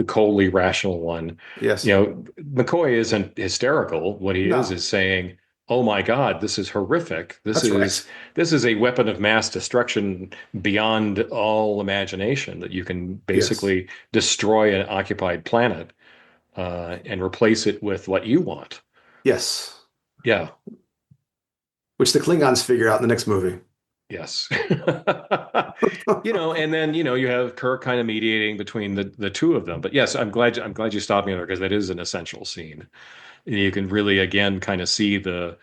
S1: coldly rational one.
S2: yes.
S1: McCoy isn't hysterical. What he
S2: No,
S1: is saying, "Oh my God, this is horrific.
S2: that's right.
S1: This is a weapon of mass destruction beyond all imagination that you can
S2: Yes,
S1: basically destroy an occupied planet and replace it with what you want."
S2: yes.
S1: Yeah.
S2: Which the Klingons figure out in the next movie.
S1: Yes. And then, you have Kirk kind of mediating between the two of them. But yes, I'm glad you stopped me there because that is an essential scene. You can really again kind of see the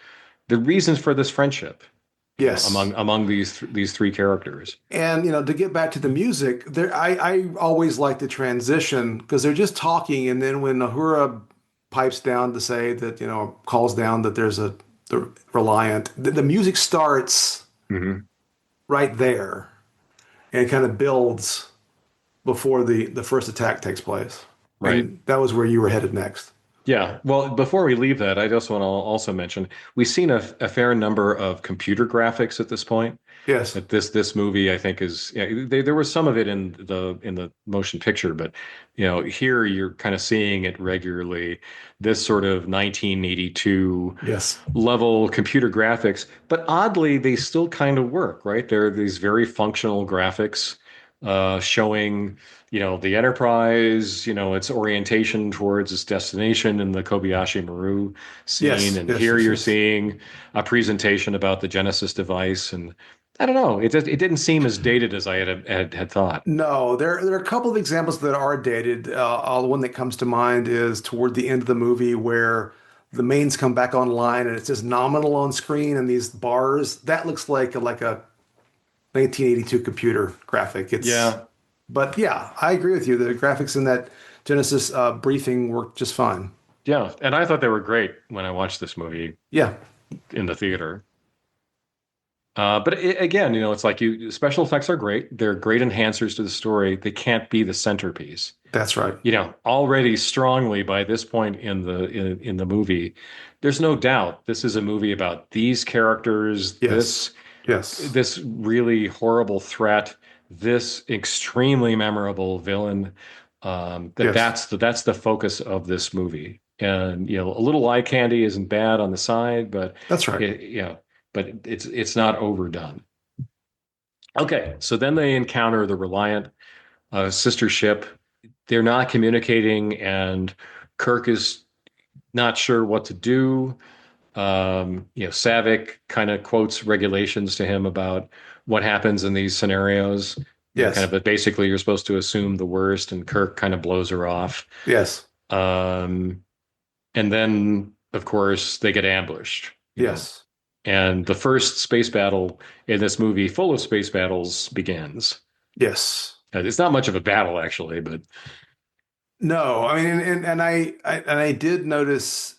S1: reasons for this friendship,
S2: Yes.
S1: among these three characters.
S2: And to get back to the music, I always like the transition because they're just talking, and then when Uhura pipes down to say that, calls down that there's the Reliant, the music starts
S1: Hmm.
S2: right there and it kind of builds before the first attack takes place.
S1: Right.
S2: And that was where you were headed next.
S1: Yeah. Well, before we leave that, I just want to also mention we've seen a fair number of computer graphics at this point.
S2: Yes.
S1: That this movie, I think, is there was some of it in the motion picture, but here you're kind of seeing it regularly. This sort of 1982
S2: Yes.
S1: level computer graphics, but oddly, they still kind of work, right? They're these very functional graphics showing, the Enterprise, its orientation towards its destination in the Kobayashi Maru scene.
S2: Yes.
S1: And
S2: Yes.
S1: here
S2: Yes.
S1: you're
S2: Yes.
S1: seeing a presentation about the Genesis device. And I don't know, it didn't seem as dated as I had thought.
S2: No, there are a couple of examples that are dated. The one that comes to mind is toward the end of the movie where the mains come back online and it says nominal on screen and these bars. That looks like a 1982 computer graphic.
S1: Yeah.
S2: But yeah, I agree with you. The graphics in that Genesis briefing worked just fine.
S1: Yeah. And I thought they were great when I watched this movie
S2: Yeah.
S1: in the theater. Again, it's like special effects are great. They're great enhancers to the story. They can't be the centerpiece.
S2: That's right.
S1: Already strongly by this point in the movie, there's no doubt this is a movie about these characters,
S2: Yes. Yes.
S1: this really horrible threat, this extremely memorable villain.
S2: Yes.
S1: That's the focus of this movie. And a little eye candy isn't bad on the side, but
S2: That's right.
S1: it's not overdone. Okay, so then they encounter the Reliant sister ship. They're not communicating, and Kirk is not sure what to do. Savick kind of quotes regulations to him about what happens in these scenarios. Kind
S2: Yes.
S1: of, but basically you're supposed to assume the worst, and Kirk kind of blows her off.
S2: Yes.
S1: Um, and then, of course, they get ambushed.
S2: Yes.
S1: And the first space battle in this movie, full of space battles, begins.
S2: Yes.
S1: It's not much of a battle, actually, but
S2: no, I mean, and I did notice,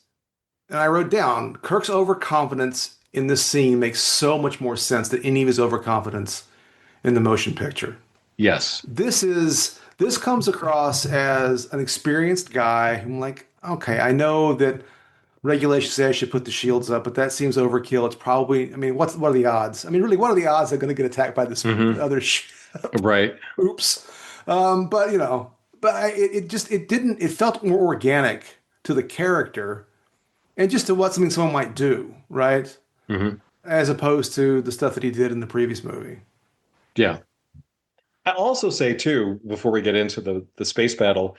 S2: and I wrote down Kirk's overconfidence in this scene makes so much more sense than any of his overconfidence in the motion picture.
S1: yes.
S2: This comes across as an experienced guy. I'm like, okay, I know that regulations say I should put the shields up, but that seems overkill. It's probably, I mean, what are the odds? I mean, really, what are the odds they're going to get attacked by this other ship?
S1: Right.
S2: Oops. But it felt more organic to the character and just to what someone might do, right?
S1: Mm-hmm.
S2: As opposed to the stuff that he did in the previous movie.
S1: Yeah. I also say too, before we get into the space battle,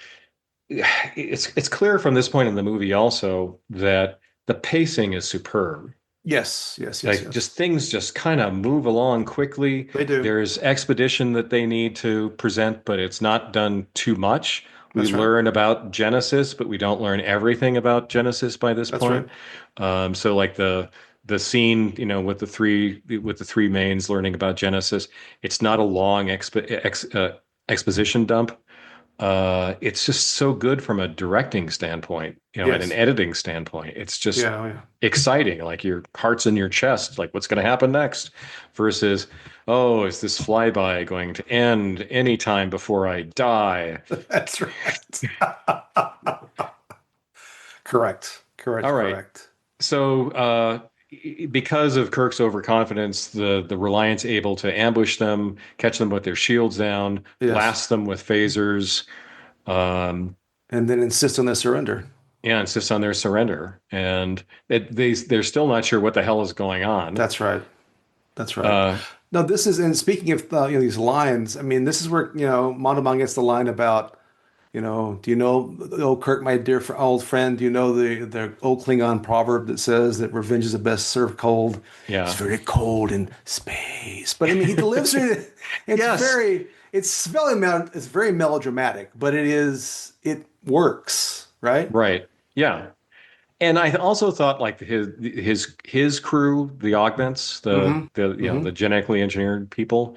S1: it's clear from this point in the movie also that the pacing is superb.
S2: Yes, yes, yes,
S1: Like
S2: yes.
S1: just things just kind of move along quickly.
S2: They do.
S1: There's expedition that they need to present, but it's not done too much. We
S2: That's right.
S1: learn about Genesis, but we don't learn everything about Genesis by this
S2: That's right.
S1: point. So like the scene, with the three mains learning about Genesis, it's not a long exposition dump. It's just so good from a directing standpoint, and an
S2: Yes.
S1: editing standpoint. It's just
S2: Yeah, oh, yeah.
S1: exciting, like your heart's in your chest, like what's going to happen next, versus, oh, is this flyby going to end anytime before I die?
S2: That's right. Correct. Correct.
S1: All right.
S2: Correct.
S1: So, because of Kirk's overconfidence, the Reliant's able to ambush them, catch them with their shields down,
S2: Yes.
S1: blast them with phasers, um,
S2: And then insist on their surrender.
S1: yeah, insist on their surrender. And they're still not sure what the hell is going on.
S2: That's right. That's right.
S1: Uh,
S2: No, this is, and speaking of these lines, I mean, this is where Montalban gets the line about, do you know the old Kirk, my dear old friend? Do you know the old Klingon proverb that says that revenge is the best served cold? It's
S1: yeah.
S2: very cold in space, but I mean, he delivers it.
S1: Yes.
S2: It's very melodramatic, but it works, right?
S1: Right. Yeah. And I also thought like his crew, the augments,
S2: Mm-hmm. Mm-hmm.
S1: the genetically engineered people,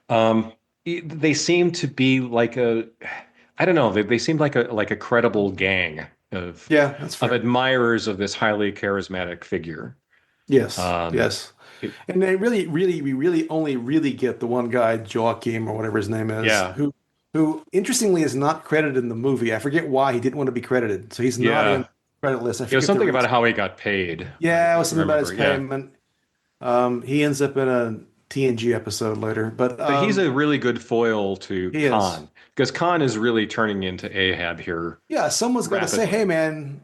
S1: um, they seem to be like I don't know, they seemed like a credible gang
S2: Yeah, that's
S1: of
S2: fair.
S1: admirers of this highly charismatic figure.
S2: Yes,
S1: Um,
S2: yes.
S1: it-
S2: And we really only really get the one guy, Joachim or whatever his name is,
S1: yeah,
S2: who interestingly is not credited in the movie. I forget why he didn't want to be credited, so he's not in
S1: yeah.
S2: the credit list. I
S1: It was
S2: forget the
S1: something about
S2: reason.
S1: how he got paid.
S2: Yeah, it
S1: I
S2: was something about his
S1: remember. Yeah.
S2: payment. He ends up in a TNG episode later, but
S1: But he's a really good foil to
S2: he is.
S1: Khan, because Khan is really turning into Ahab here
S2: Yeah, someone's got to say, "Hey,
S1: rapidly.
S2: man,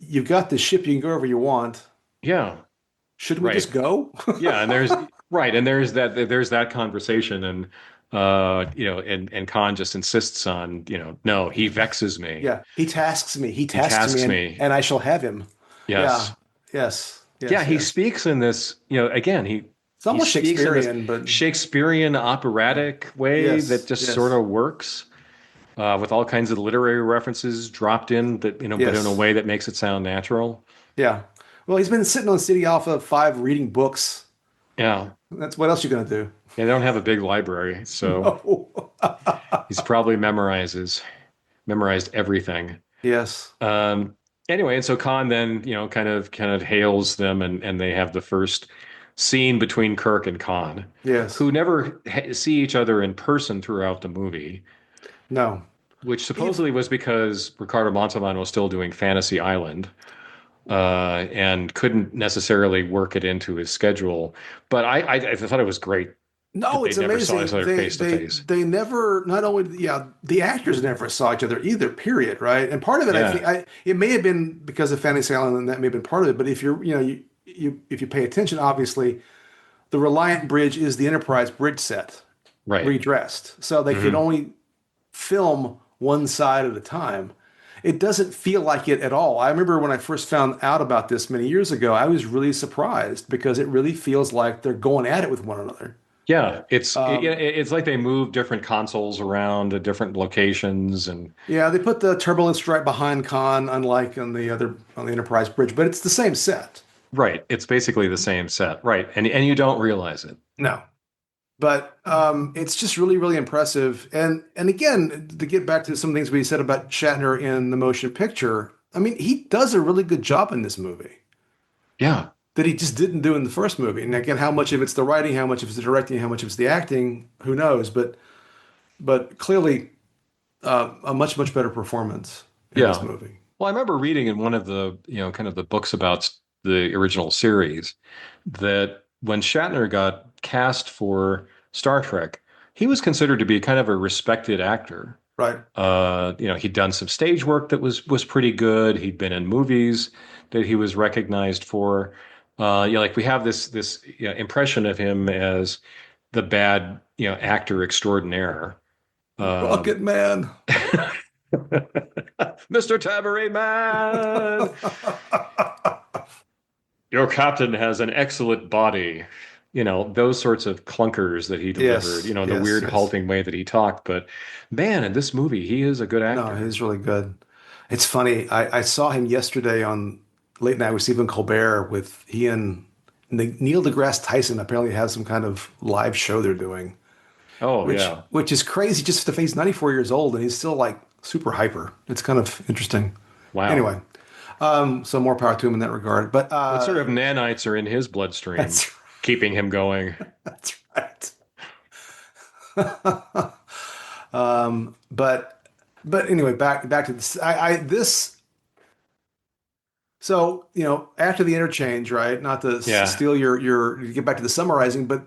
S2: you've got this ship. You can go wherever you want.
S1: Yeah,
S2: Should we
S1: right.
S2: just go?"
S1: Yeah, and there's that conversation, and and Khan just insists on, no, he vexes me.
S2: Yeah, he tasks me. He
S1: He
S2: tasks me,
S1: tasks
S2: and
S1: me.
S2: I shall have him. Yeah.
S1: Yes.
S2: Yes.
S1: Yeah,
S2: Yes.
S1: he
S2: Yes.
S1: speaks in this, again,
S2: It's
S1: he
S2: almost
S1: speaks in this
S2: Shakespearean, but
S1: Shakespearean operatic way that
S2: yes.
S1: just sort
S2: Yes.
S1: of works, with all kinds of literary references dropped in that, but in a
S2: Yes.
S1: way that makes it sound natural.
S2: Yeah. Well, he's been sitting on City Alpha 5 reading books.
S1: Yeah.
S2: That's what else you gonna do?
S1: Yeah, they don't have a big library, so
S2: No.
S1: he's probably memorized everything.
S2: Yes.
S1: Anyway, and so Khan then, kind of hails them, and they have the first scene between Kirk and Khan,
S2: Yes.
S1: who never see each other in person throughout the movie,
S2: No.
S1: which
S2: If
S1: supposedly was because Ricardo Montalban was still doing Fantasy Island, and couldn't necessarily work it into his schedule. But I thought it was great that
S2: No,
S1: they
S2: it's
S1: never saw each
S2: amazing.
S1: other face to face.
S2: They never not only yeah, the actors never saw each other either, period, right? And part of it I think
S1: Yeah,
S2: I it may have been because of Fantasy Island and that may have been part of it, but if you're you if you pay attention, obviously the Reliant Bridge is the Enterprise bridge set
S1: right.
S2: redressed. So they could
S1: Hmm.
S2: only film one side at a time. It doesn't feel like it at all. I remember when I first found out about this many years ago, I was really surprised because it really feels like they're going at it with one another.
S1: Yeah,
S2: Um,
S1: it's like they move different consoles around to different locations, and
S2: yeah, they put the turbulence right behind Khan, unlike on the Enterprise bridge, but it's the same set.
S1: right. It's basically the same set, right? And you don't realize it.
S2: No, but it's just really, really impressive. And again, to get back to some things we said about Shatner in the motion picture, I mean, he does a really good job in this movie
S1: Yeah,
S2: that he just didn't do in the first movie. And again, how much of it's the writing, how much of it's the directing, how much of it's the acting, who knows? But clearly, a much, much better performance in this
S1: yeah.
S2: movie.
S1: Well, I remember reading in one of the, kind of the books about the original series that when Shatner got cast for Star Trek, he was considered to be kind of a respected actor.
S2: Right.
S1: He'd done some stage work that was pretty good. He'd been in movies that he was recognized for. Like we have this impression of him as the bad, actor extraordinaire.
S2: Rocket
S1: Um,
S2: Man.
S1: Mr. Tambourine Man, your captain has an excellent body. Those sorts of clunkers that he delivered,
S2: Yes,
S1: the
S2: yes,
S1: weird
S2: yes.
S1: halting way that he talked. But man, in this movie, he is a good
S2: No,
S1: actor.
S2: he's really good. It's funny. I saw him yesterday on Late Night with Stephen Colbert with he and Neil deGrasse Tyson apparently has some kind of live show they're doing,
S1: Oh,
S2: which
S1: yeah.
S2: which is crazy just to face 94 years old and he's still like super hyper. It's kind of interesting.
S1: Wow.
S2: Anyway, so more power to him in that regard. But
S1: What sort of nanites are in his bloodstream,
S2: that's
S1: keeping him going?
S2: that's right. But anyway, back to this. I this so after the interchange, right? Not to
S1: Yeah.
S2: steal your get back to the summarizing, but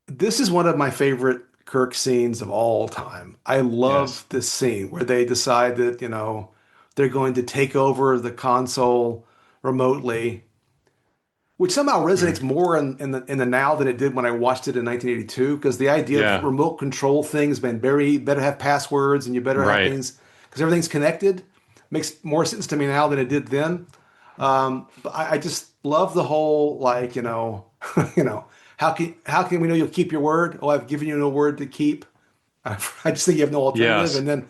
S2: this is one of my favorite Kirk scenes of all time. I
S1: Yes.
S2: love this scene where they decide that they're going to take over the console remotely, which somehow
S1: Mm.
S2: resonates more in the now than it did when I watched it in 1982. Because the idea of
S1: Yeah.
S2: remote control things, man, very better have passwords and you better have
S1: Right.
S2: things because everything's connected, makes more sense to me now than it did then. But I just love the whole like you know how can we know you'll keep your word? Oh, I've given you no word to keep. I just think you have no alternative.
S1: Yes.
S2: And then,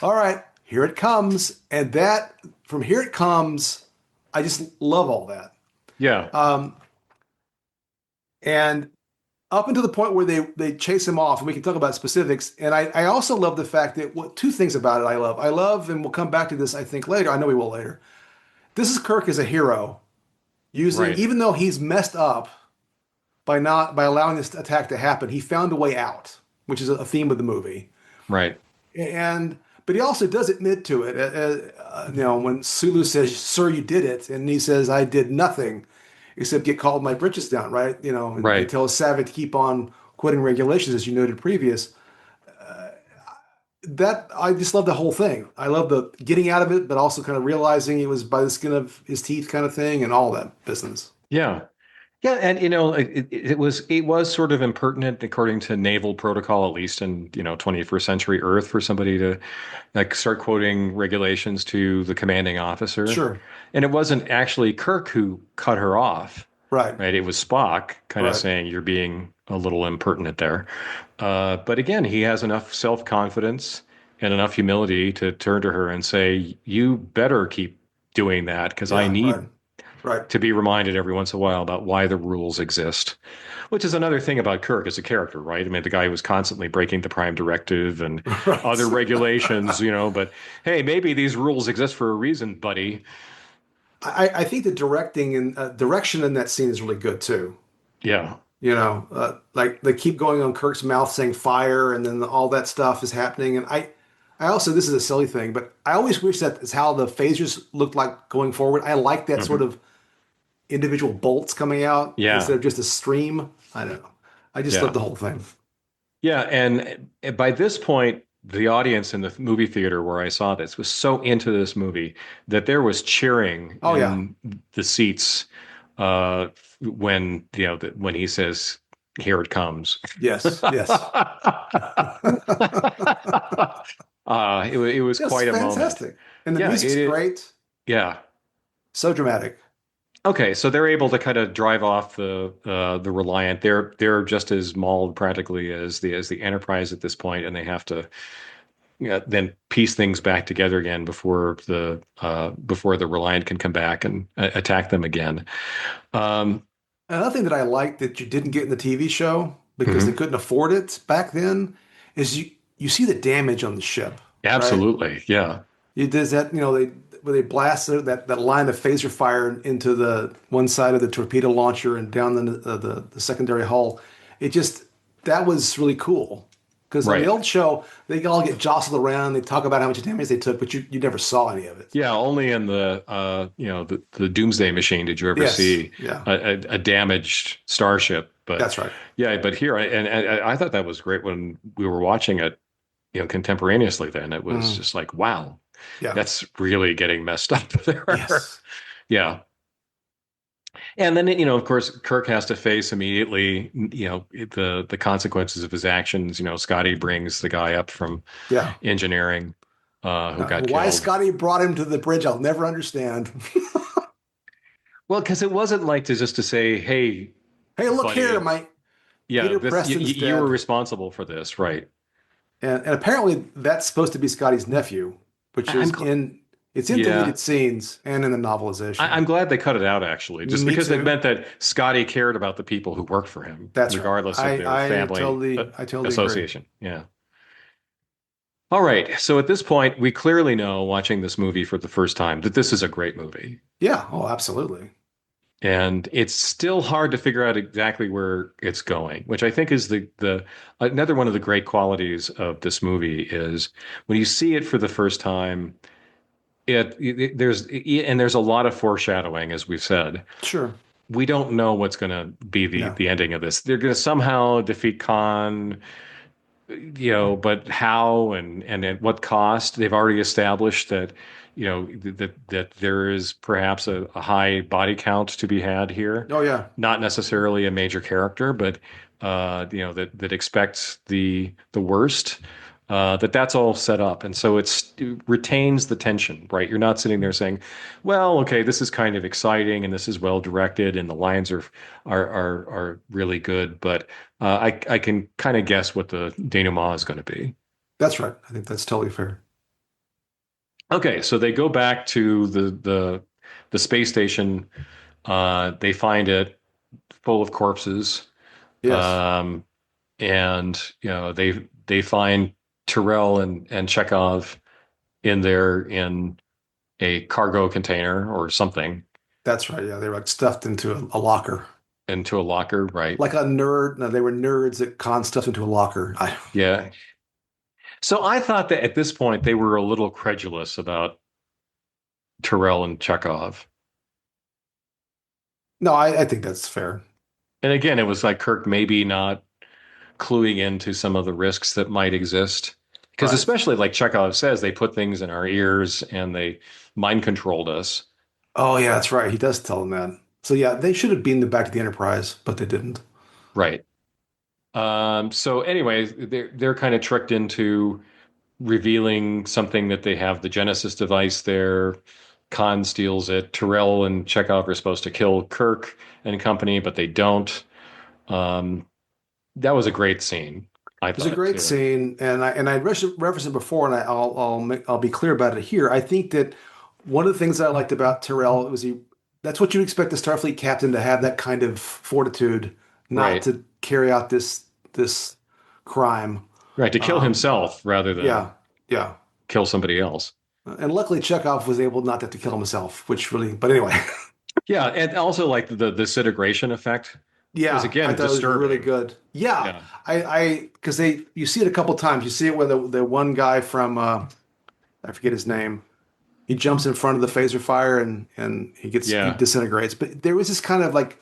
S2: all right, here it comes, and that from here it comes. I just love all that.
S1: Yeah.
S2: Um, and up until the point where they chase him off, and we can talk about specifics. And I also love the fact that two things about it I love, and we'll come back to this I think later. I know we will later. This is Kirk as a hero using,
S1: Right.
S2: even though he's messed up by allowing this attack to happen, he found a way out, which is a theme of the movie.
S1: Right.
S2: And but he also does admit to it. When Sulu says, "Sir, you did it," and he says, "I did nothing except get called my britches down," right? And he
S1: Right.
S2: tells Savitt to keep on quoting regulations, as you noted previous. That I just love the whole thing. I love the getting out of it, but also kind of realizing it was by the skin of his teeth kind of thing, and all that business.
S1: Yeah. Yeah, and it was sort of impertinent according to naval protocol, at least in 21st century Earth, for somebody to like start quoting regulations to the commanding officer.
S2: Sure.
S1: And it wasn't actually Kirk who cut her off,
S2: Right.
S1: right? It was Spock kind of
S2: Right.
S1: saying you're being a little impertinent there. But again, he has enough self-confidence and enough humility to turn to her and say, "You better keep doing that because I
S2: Yeah. Right.
S1: need
S2: Right.
S1: to be reminded every once in a while about why the rules exist." Which is another thing about Kirk as a character, right? I mean, the guy was constantly breaking the Prime Directive and other
S2: Right.
S1: regulations, but hey, maybe these rules exist for a reason, buddy.
S2: I think the directing and direction in that scene is really good too.
S1: Yeah.
S2: Like they keep going on Kirk's mouth saying fire, and then all that stuff is happening. And I also, this is a silly thing, but I always wish that is how the phasers looked like going forward. I like that sort
S1: Mhm.
S2: of individual bolts coming out instead
S1: Yeah.
S2: of just a stream. I don't know. I just love
S1: Yeah.
S2: the whole thing.
S1: Yeah. And by this point, the audience in the movie theater where I saw this was so into this movie that there was cheering
S2: Oh yeah.
S1: in the seats when when he says, "Here it comes."
S2: Yes. Yes.
S1: It was
S2: Yes,
S1: quite a moment.
S2: fantastic. And the
S1: Yeah,
S2: music's great.
S1: yeah.
S2: So dramatic.
S1: Okay, so they're able to kind of drive off the Reliant. They're just as mauled practically as the Enterprise at this point, and they have to then piece things back together again before the Reliant can come back and attack them again. Um,
S2: Another thing that I like that you didn't get in the TV show because they
S1: mhm.
S2: couldn't afford it back then is you see the damage on the ship, right?
S1: Absolutely, yeah,
S2: You does that, they where they blast that line of phaser fire into the one side of the torpedo launcher and down the secondary hull. It just that was really cool because on the
S1: right.
S2: old show they all get jostled around. They talk about how much damage they took, but you never saw any of it.
S1: Yeah, only in the Doomsday Machine did you ever
S2: Yes,
S1: see
S2: yeah,
S1: a damaged starship. But
S2: that's right.
S1: yeah, but here and I thought that was great when we were watching it, contemporaneously. Then it was
S2: Mhm.
S1: just like, wow,
S2: Yeah,
S1: that's really getting messed up there.
S2: yes,
S1: Yeah. And then, of course, Kirk has to face immediately, the consequences of his actions. Scotty brings the guy up from
S2: yeah.
S1: engineering, who got
S2: Why
S1: killed.
S2: Scotty brought him to the bridge, I'll never understand.
S1: Well, because it wasn't like to say, "Hey,
S2: Hey, look here,
S1: buddy,
S2: my
S1: yeah,
S2: Peter
S1: this
S2: Preston's
S1: you were
S2: dead.
S1: responsible for this, right?"
S2: And apparently that's supposed to be Scotty's nephew, which
S1: I'm
S2: is
S1: gl
S2: it's in
S1: Yeah,
S2: deleted scenes and in the novelization.
S1: I'm glad they cut it out actually, just
S2: Me
S1: because it
S2: too.
S1: meant that Scotty cared about the people who worked for him,
S2: That's right.
S1: regardless of their family
S2: I totally agree.
S1: association. Yeah. All right. So at this point, we clearly know, watching this movie for the first time, that this is a great movie.
S2: Yeah. Oh, absolutely.
S1: And it's still hard to figure out exactly where it's going, which I think is the another one of the great qualities of this movie is when you see it for the first time, there's a lot of foreshadowing, as we've said.
S2: Sure.
S1: We don't know what's going to be the
S2: Yeah.
S1: the ending of this. They're going to somehow defeat Khan, but how and at what cost? They've already established that, that there is perhaps a high body count to be had here.
S2: Oh, yeah.
S1: Not necessarily a major character, but that expects the worst. That's all set up, and so it retains the tension, right? You're not sitting there saying, "Well, okay, this is kind of exciting and this is well directed and the lines are really good," but I can kind of guess what the denouement is going to be.
S2: That's right. I think that's totally fair.
S1: Okay, so they go back to the space station. They find it full of corpses,
S2: Yes.
S1: um, and they find Tyrell and Chekhov in a cargo container or something,
S2: That's right. Yeah. They were like stuffed into a locker.
S1: into a locker, right?
S2: Like a nerd. No, they were nerds that con stuff into a locker.
S1: Yeah. So I thought that at this point they were a little credulous about Tyrell and Chekhov.
S2: No, I think that's fair.
S1: And again, it was like Kirk maybe not cluing into some of the risks that might exist. Because
S2: Right.
S1: especially like Chekhov says, they put things in our ears and they mind controlled us.
S2: Oh, yeah, that's right. He does tell them that. So yeah, they should have beamed them back to the Enterprise, but they didn't.
S1: Right. So anyways, they're kind of tricked into revealing something that they have the Genesis device there. Khan steals it. Tyrell and Chekhov are supposed to kill Kirk and company, but they don't. Um, that was a great scene, I
S2: It was a
S1: thought
S2: great
S1: too.
S2: scene, and I referenced it before, and I'll be clear about it here. I think that one of the things that I liked about Tyrell was that's what you expect the Starfleet captain to have, that kind of fortitude, not
S1: Right.
S2: to carry out this crime.
S1: Right. To kill
S2: Um,
S1: himself rather than
S2: yeah, yeah.
S1: kill somebody else.
S2: And luckily Chekhov was able not to kill himself, which really, but anyway.
S1: Yeah, and also like the disintegration effect was
S2: Yeah, I
S1: again
S2: thought it was really
S1: disturbing.
S2: good. Yeah,
S1: Yeah.
S2: because you see it a couple times. You see it when the one guy from I forget his name. He jumps in front of the phaser fire and he
S1: Yeah.
S2: disintegrates. But there was this kind of like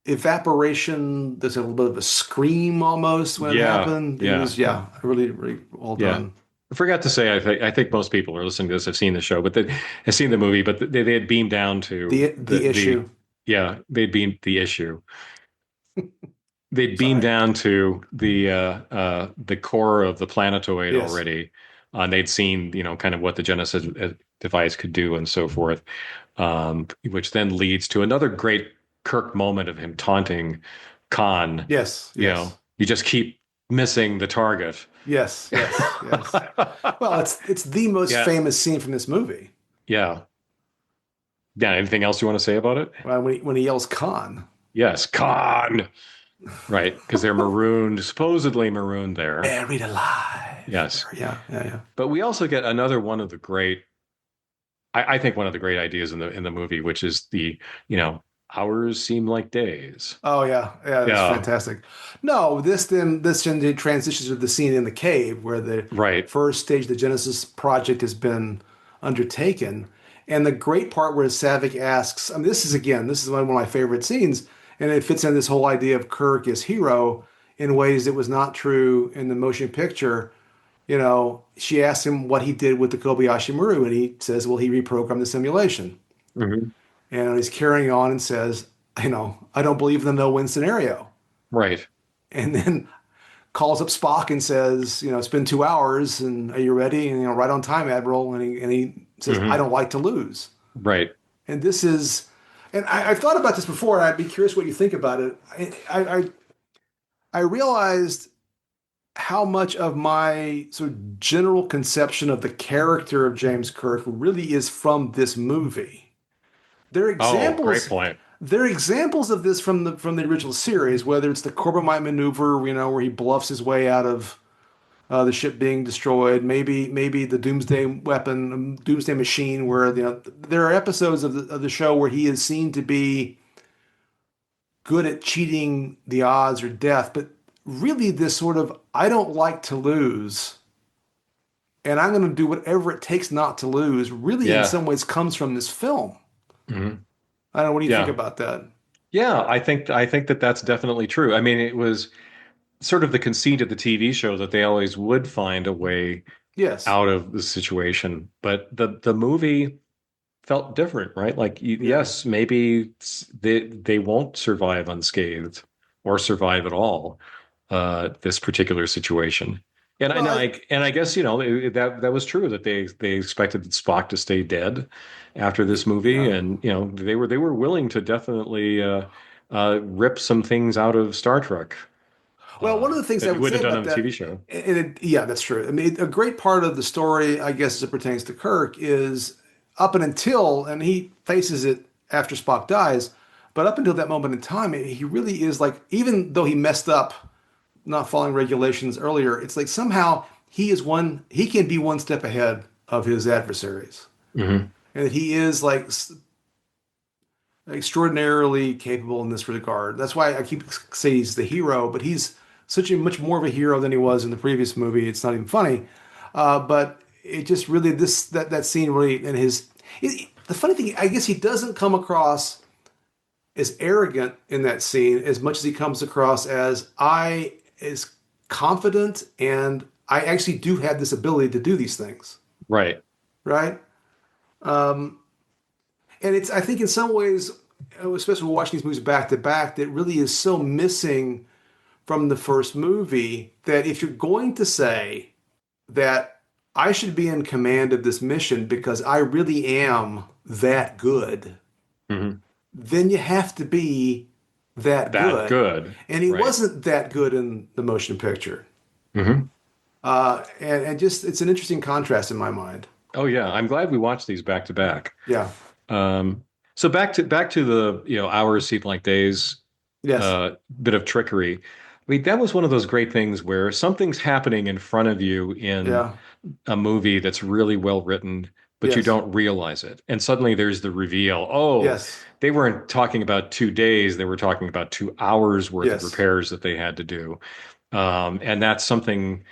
S2: evaporation. There's a little bit of a scream almost when it
S1: Yeah.
S2: happened. It
S1: Yeah.
S2: was really really well
S1: Yeah.
S2: done.
S1: I forgot to say, I think most people are listening to this have seen the show, but they have seen the movie, but they had beamed down to
S2: The issue.
S1: yeah, they'd beamed the issue. They'd beamed
S2: Sorry.
S1: down to the core of the planetoid
S2: Yes.
S1: already. And they'd seen, kind of what the Genesis device could do and so forth, which then leads to another great Kirk moment of him taunting Khan.
S2: Yes. Yes.
S1: You just keep missing the target.
S2: Yes. Yes. Yes. Well, it's the most
S1: Yeah,
S2: famous scene from this movie.
S1: yeah, yeah. Anything else you want to say about it?
S2: When he yells "Khan."
S1: Yes, Khan. Right, because they're marooned, supposedly marooned there.
S2: Buried alive.
S1: Yes,
S2: Yeah, yeah, yeah.
S1: but we also get another one of the great. I think one of the great ideas in the movie, which is hours seem like days.
S2: Oh yeah, yeah, that's
S1: Yeah,
S2: fantastic. No, this then transitions to the scene in the cave where the
S1: right.
S2: first stage of the Genesis project has been undertaken. And the great part where Savick asks, I mean, this is one of my favorite scenes, and it fits in this whole idea of Kirk as hero in ways that was not true in the motion picture. She asked him what he did with the Kobayashi Maru, and he says, well, he reprogrammed the simulation.
S1: Hmm.
S2: And he's carrying on and says, I don't believe in the no-win scenario.
S1: Right.
S2: And then calls up Spock and says, it's been 2 hours, and are you ready? And right on time, Admiral. And he says, I
S1: Hmm.
S2: don't like to lose.
S1: Right.
S2: And this is, and I've thought about this before, and I'd be curious what you think about it. I realized how much of my sort of general conception of the character of James Kirk really is from this movie. There are
S1: Oh, great
S2: examples.
S1: point.
S2: There are examples of this from the original series, whether it's the Corbomite maneuver, where he bluffs his way out of the ship being destroyed. Maybe the Doomsday weapon, Doomsday machine, where there are episodes of the show where he is seen to be good at cheating the odds or death, but really this sort of I don't like to lose, and I'm going to do whatever it takes not to lose. Really, in
S1: Yeah.
S2: some ways, comes from this film.
S1: Hmm.
S2: I don't know. What do you think
S1: Yeah.
S2: about that?
S1: Yeah. I think that that's definitely true. I mean, it was sort of the conceit of the TV show that they always would find a way
S2: Yes.
S1: out of the situation, but the movie felt different, right? Like,
S2: Yeah.
S1: yes, maybe they won't survive unscathed or survive at all this particular situation.
S2: Well,
S1: And I guess that was true that they expected Spock to stay dead after this movie,
S2: yeah.
S1: and they were willing to definitely rip some things out of Star Trek
S2: Well, one of the things I
S1: that you
S2: would say
S1: wouldn't have done
S2: about
S1: on the
S2: that,
S1: TV show.
S2: yeah, that's true. I mean, a great part of the story, I guess, as it pertains to Kirk, is up and until, and he faces it after Spock dies, but up until that moment in time, he really is like, even though he messed up not following regulations earlier, it's like somehow he can be one step ahead of his adversaries,
S1: Hmm.
S2: and that he is like extraordinarily capable in this regard. That's why I keep saying he's the hero, but he's such a much more of a hero than he was in the previous movie. It's not even funny, but it just really that scene really and the funny thing, I guess he doesn't come across as arrogant in that scene as much as he comes across as confident, and I actually do have this ability to do these things,
S1: Right.
S2: right? Um, and it's I think in some ways, especially watching these movies back to back, that really is so missing from the first movie that if you're going to say that I should be in command of this mission because I really am that good,
S1: Hmm.
S2: then you have to be that
S1: That
S2: good.
S1: good.
S2: And he
S1: Right.
S2: wasn't that good in the motion picture.
S1: Hmm.
S2: And just it's an interesting contrast in my mind.
S1: Oh yeah, I'm glad we watched these back to back.
S2: Yeah.
S1: Um, so back to the hours seem like days
S2: Yes.
S1: bit of trickery. I mean, that was one of those great things where something's happening in front of you in
S2: Yeah.
S1: a movie that's really well written, but you
S2: Yes.
S1: don't realize it. And suddenly there's the reveal. Oh,
S2: Yes.
S1: they weren't talking about 2 days. They were talking about 2 hours worth of
S2: Yes.
S1: repairs that they had to do. And that's something,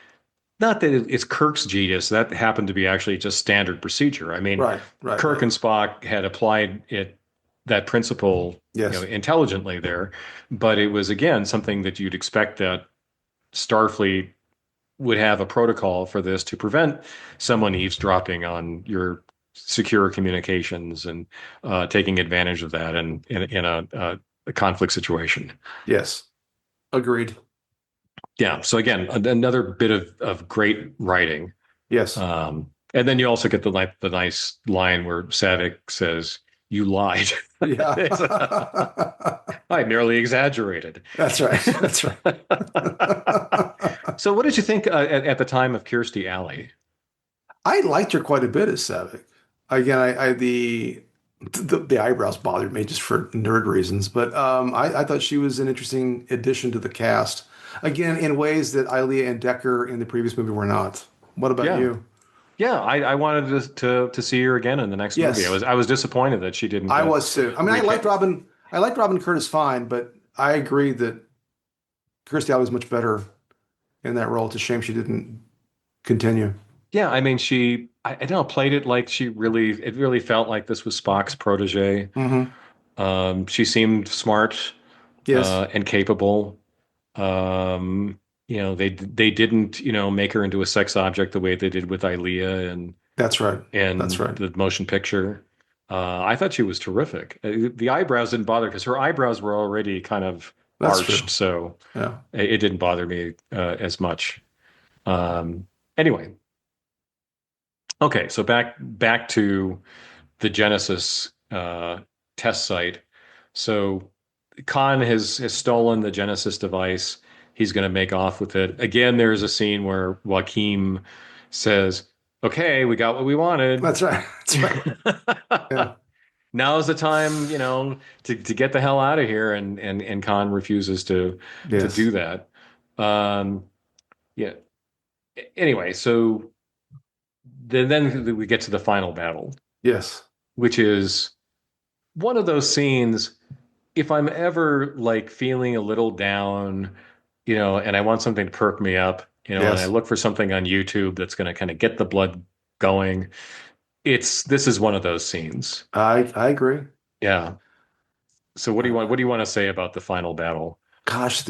S1: not that it's Kirk's genius. That happened to be actually just standard procedure. I mean,
S2: Right. Right.
S1: Kirk
S2: Right.
S1: and Spock had applied that principle,
S2: Yes.
S1: intelligently there, but it was again something that you'd expect that Starfleet would have a protocol for this to prevent someone eavesdropping on your secure communications and taking advantage of that in a conflict situation.
S2: Yes. Agreed.
S1: Yeah. So again, another bit of great writing.
S2: Yes.
S1: And then you also get the nice line where Savick says, "You lied."
S2: Yeah.
S1: I merely exaggerated.
S2: That's right. That's right.
S1: So, what did you think at the time of Kirstie Alley?
S2: I liked her quite a bit as Savick. Again, the eyebrows bothered me just for nerd reasons, but I thought she was an interesting addition to the cast. Again, in ways that Ilea and Decker in the previous movie were not. What about
S1: Yeah,
S2: you?
S1: yeah. I wanted to see her again in the next movie.
S2: Yes,
S1: I was disappointed that she didn't
S2: I
S1: get
S2: was too. I mean,
S1: recast.
S2: I liked Robin Curtis fine, but I agree that Kirstie Alley was much better in that role. It's a shame she didn't continue.
S1: Yeah, I mean, I don't know, played it like it really felt like this was Spock's protege.
S2: Hmm.
S1: She seemed smart
S2: Yes,
S1: and capable. They didn't, make her into a sex object the way they did with Ilea
S2: that's right. That's
S1: and
S2: right.
S1: the motion picture. I thought she was terrific. The eyebrows didn't bother because her eyebrows were already kind of
S2: That's
S1: arched,
S2: true.
S1: so
S2: Yeah.
S1: it didn't bother me as much. Anyway, okay, so back to the Genesis test site. So Khan has stolen the Genesis device. He's going to make off with it. Again, there's a scene where Joaquin says, "Okay, we got what we wanted.
S2: That's right. That's right. Yeah.
S1: Now's the time, to get the hell out of here." And Khan refuses to
S2: Yes.
S1: do that. Um, yeah. Anyway, so then we get to the final battle,
S2: Yes.
S1: which is one of those scenes. If I'm ever like feeling a little down, and I want something to perk me up, and I
S2: Yes.
S1: look for something on YouTube that's going to kind of get the blood going, this is one of those scenes.
S2: I agree.
S1: Yeah. So what
S2: Uh,
S1: do you want to say about the final battle?
S2: Gosh,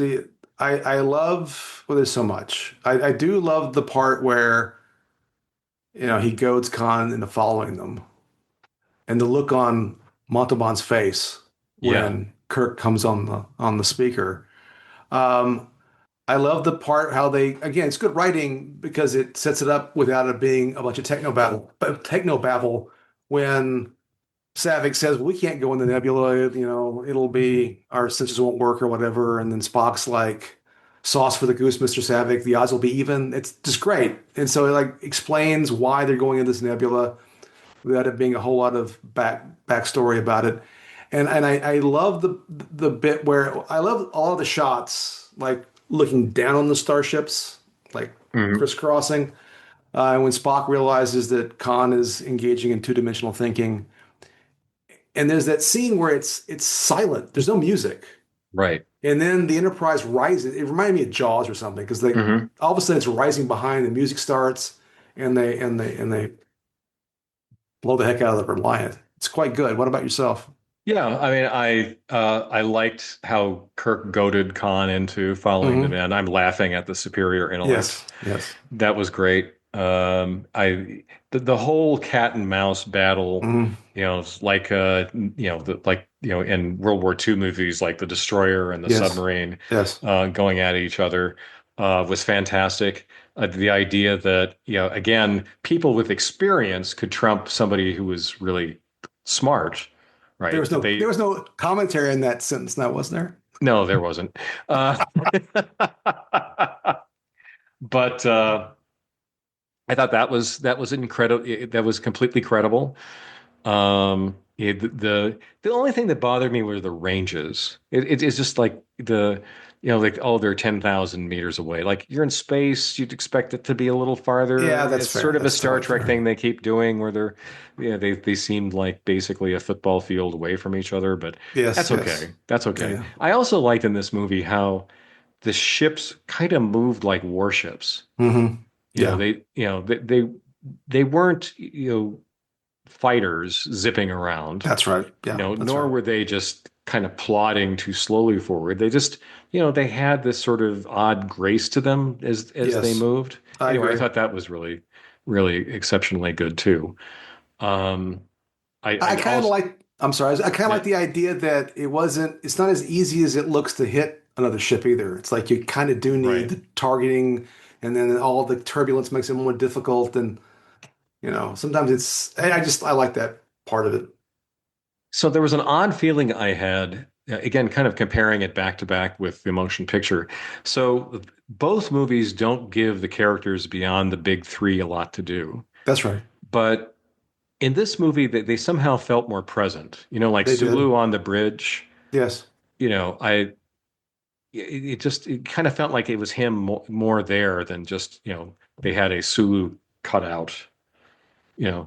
S2: I love well, there's so much. I do love the part where, he goads Khan into following them. And the look on Montalban's face
S1: Yeah.
S2: when Kirk comes on the speaker. Um, I love the part how they again, it's good writing because it sets it up without it being a bunch of techno babble when Savick says, well, we can't go in the nebula, it'll be our sensors won't work or whatever. And then Spock's like, sauce for the goose, Mr. Savick, the odds will be even. It's just great. And so it like explains why they're going in this nebula without it being a whole lot of backstory about it. And I love the bit where I love all of the shots, like looking down on the starships, like
S1: Mhm.
S2: crisscrossing. And when Spock realizes that Khan is engaging in two-dimensional thinking, and there's that scene where it's silent. There's no music.
S1: Right.
S2: And then the Enterprise rises. It reminded me of Jaws or something because they
S1: Hmm.
S2: all of a sudden it's rising behind. The music starts, and they blow the heck out of the Reliant. It's quite good. What about yourself?
S1: Yeah, I mean, I liked how Kirk goaded Khan into following them
S2: Hmm.
S1: in. I'm laughing at the superior intellect.
S2: Yes, yes.
S1: That was great. The whole cat and mouse battle,
S2: Hmm.
S1: it's like in World War II movies, like the destroyer and the
S2: Yes,
S1: submarine
S2: yes.
S1: going at each other was fantastic. The idea that, again, people with experience could trump somebody who was really smart,
S2: There
S1: right?
S2: was no there was no commentary in that sentence now, was there?
S1: No, there wasn't. But I thought that was incredible. That was completely credible. the only thing that bothered me were the ranges. It's just like like, oh, they're 10,000 meters away. Like, you're in space, you'd expect it to be a little
S2: Yeah,
S1: farther.
S2: that's
S1: It's
S2: fair.
S1: sort of a
S2: That's
S1: Star
S2: totally
S1: Trek
S2: fair.
S1: thing they keep doing where they seemed like basically a football field away from each other, but
S2: Yes,
S1: that's
S2: yes.
S1: okay. That's okay.
S2: Yeah.
S1: I also liked in this movie how the ships kind of moved like warships.
S2: Hmm.
S1: You know,
S2: Yeah,
S1: they weren't, fighters zipping around,
S2: that's right. Yeah, that's
S1: nor
S2: right.
S1: were they just kind of plodding too slowly forward. They just, they had this sort of odd grace to them as they
S2: Yes,
S1: moved.
S2: I
S1: Anyway, I
S2: agree.
S1: thought that was really, really exceptionally good too. Um,
S2: I
S1: I
S2: kind of
S1: also,
S2: like, I'm sorry, I kind of
S1: yeah,
S2: like the idea that it's not as easy as it looks to hit another ship either. It's like you kind of do need
S1: right.
S2: the targeting, and then all the turbulence makes it more difficult. And, sometimes I like that part of it.
S1: So there was an odd feeling I had, again, kind of comparing it back to back with the motion picture. So both movies don't give the characters beyond the big three a lot to do.
S2: That's right.
S1: But in this movie, they somehow felt more present. Like
S2: They did.
S1: Sulu on the bridge.
S2: Yes.
S1: I it kind of felt like it was him more there than just they had a Sulu cutout.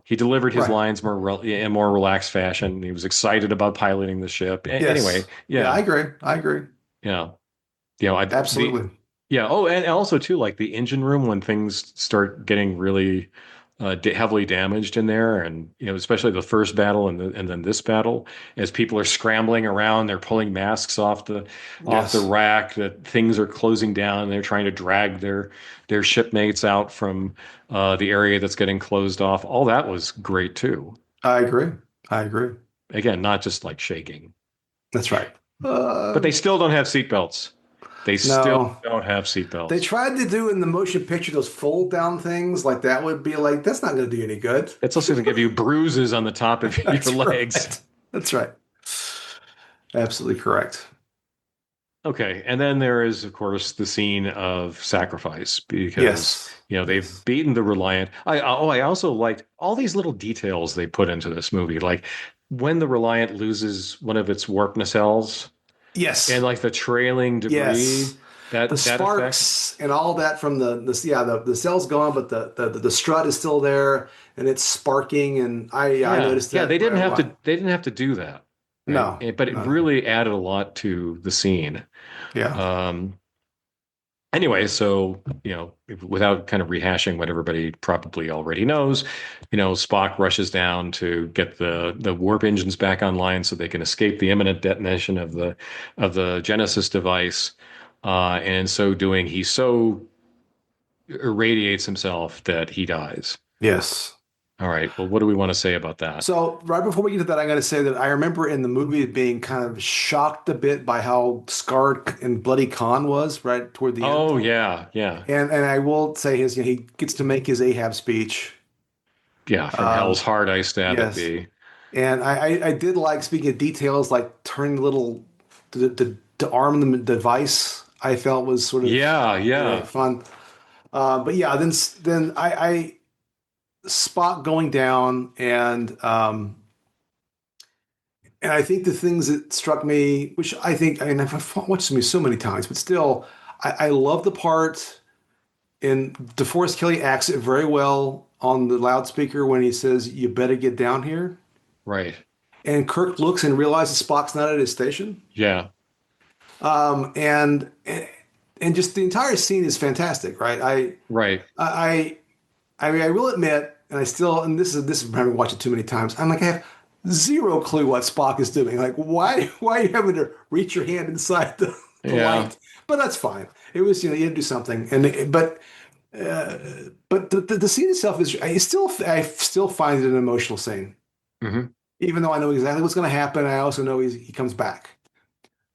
S1: He delivered his
S2: Right.
S1: lines in a more relaxed fashion. He was excited about piloting the ship. Anyway,
S2: Yes. Yeah, I
S1: yeah,
S2: agree. I agree.
S1: yeah, the
S2: Absolutely.
S1: yeah. Oh, and also too, like the engine room when things start getting really heavily damaged in there, and especially the first battle and then this battle, as people are scrambling around, they're pulling masks off the
S2: Yes.
S1: rack. That things are closing down, and they're trying to drag their shipmates out from the area that's getting closed off. All that was great too.
S2: I agree. I agree.
S1: Again, not just like shaking,
S2: That's right.
S1: but
S2: Uh,
S1: they still don't have seatbelts. They still
S2: no.
S1: don't have
S2: They
S1: seatbelts.
S2: tried to do in the motion picture those fold down things, like that would be like, that's not going to do any good.
S1: It's also going to give you bruises on the top of your
S2: That's
S1: legs.
S2: right. That's right. Absolutely correct.
S1: Okay, and then there is, of course, the scene of sacrifice because
S2: Yes.
S1: they've
S2: Yes.
S1: beaten the Reliant. I also liked all these little details they put into this movie, like when the Reliant loses one of its warp nacelles and
S2: Yes.
S1: like the trailing debris,
S2: Yes. The
S1: that effect.
S2: sparks and all that from the cell's gone, but the strut is still there and it's sparking. And I
S1: Yeah,
S2: noticed
S1: yeah,
S2: that right away.
S1: they didn't have to do that, right?
S2: No,
S1: But it
S2: no.
S1: really added a lot to the scene.
S2: Yeah.
S1: Um, Anyway, so, without kind of rehashing what everybody probably already knows, Spock rushes down to get the warp engines back online so they can escape the imminent detonation of the Genesis device. And in so doing, he so irradiates himself that he dies.
S2: Yes.
S1: All right. Well, what do we want to say about that?
S2: So right before we get to that, I'm going to say that I remember in the movie being kind of shocked a bit by how scarred and bloody Khan was right toward the end.
S1: Oh, yeah, yeah,
S2: And I will say he gets to make his Ahab speech.
S1: yeah. From hell's
S2: Um,
S1: heart, I stab at
S2: yes,
S1: thee.
S2: and I did like speaking of details, like turning the little to arm the device. I felt was sort of
S1: Yeah, yeah,
S2: fun. But yeah, then I Spot going down and I think the things that struck me, which I mean, I've watched this movie so many times, but still, I love the part, and DeForest Kelly acts it very well on the loudspeaker when he says, "You better get down here."
S1: right.
S2: And Kirk looks and realizes Spock's not at his station.
S1: Yeah,
S2: Um, and and just the entire scene is fantastic, right?
S1: right.
S2: I I mean, I will admit, and this is having watched it too many times. I'm like, I have zero clue what Spock is doing. Like, why are you having to reach your hand inside the
S1: Yeah.
S2: light? But that's fine. It was, you had to do something. Uh, but the scene itself is, I still find it an emotional scene,
S1: Hmm.
S2: even though I know exactly what's going to happen. I also know he comes back.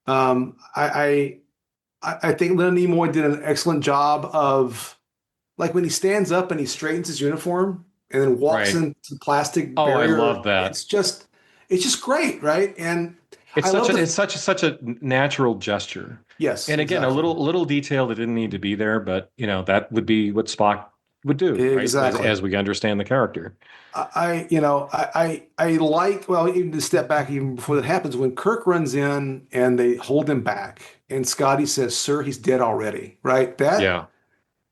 S2: Um, I, I think Leonard Nimoy did an excellent job of, like, when he stands up and he straightens his uniform and then walks
S1: Right.
S2: into the plastic
S1: Oh, I
S2: barrier.
S1: love that.
S2: It's just great, right? And
S1: It's
S2: I love the
S1: such a natural gesture.
S2: yes,
S1: And again, a
S2: exactly.
S1: little detail that didn't need to be there, but that would be what Spock would do, right?
S2: Exactly.
S1: As we understand the character.
S2: I like, well, even to step back even before that happens, when Kirk runs in and they hold him back and Scotty says, "Sir, he's dead already," right?
S1: Yeah.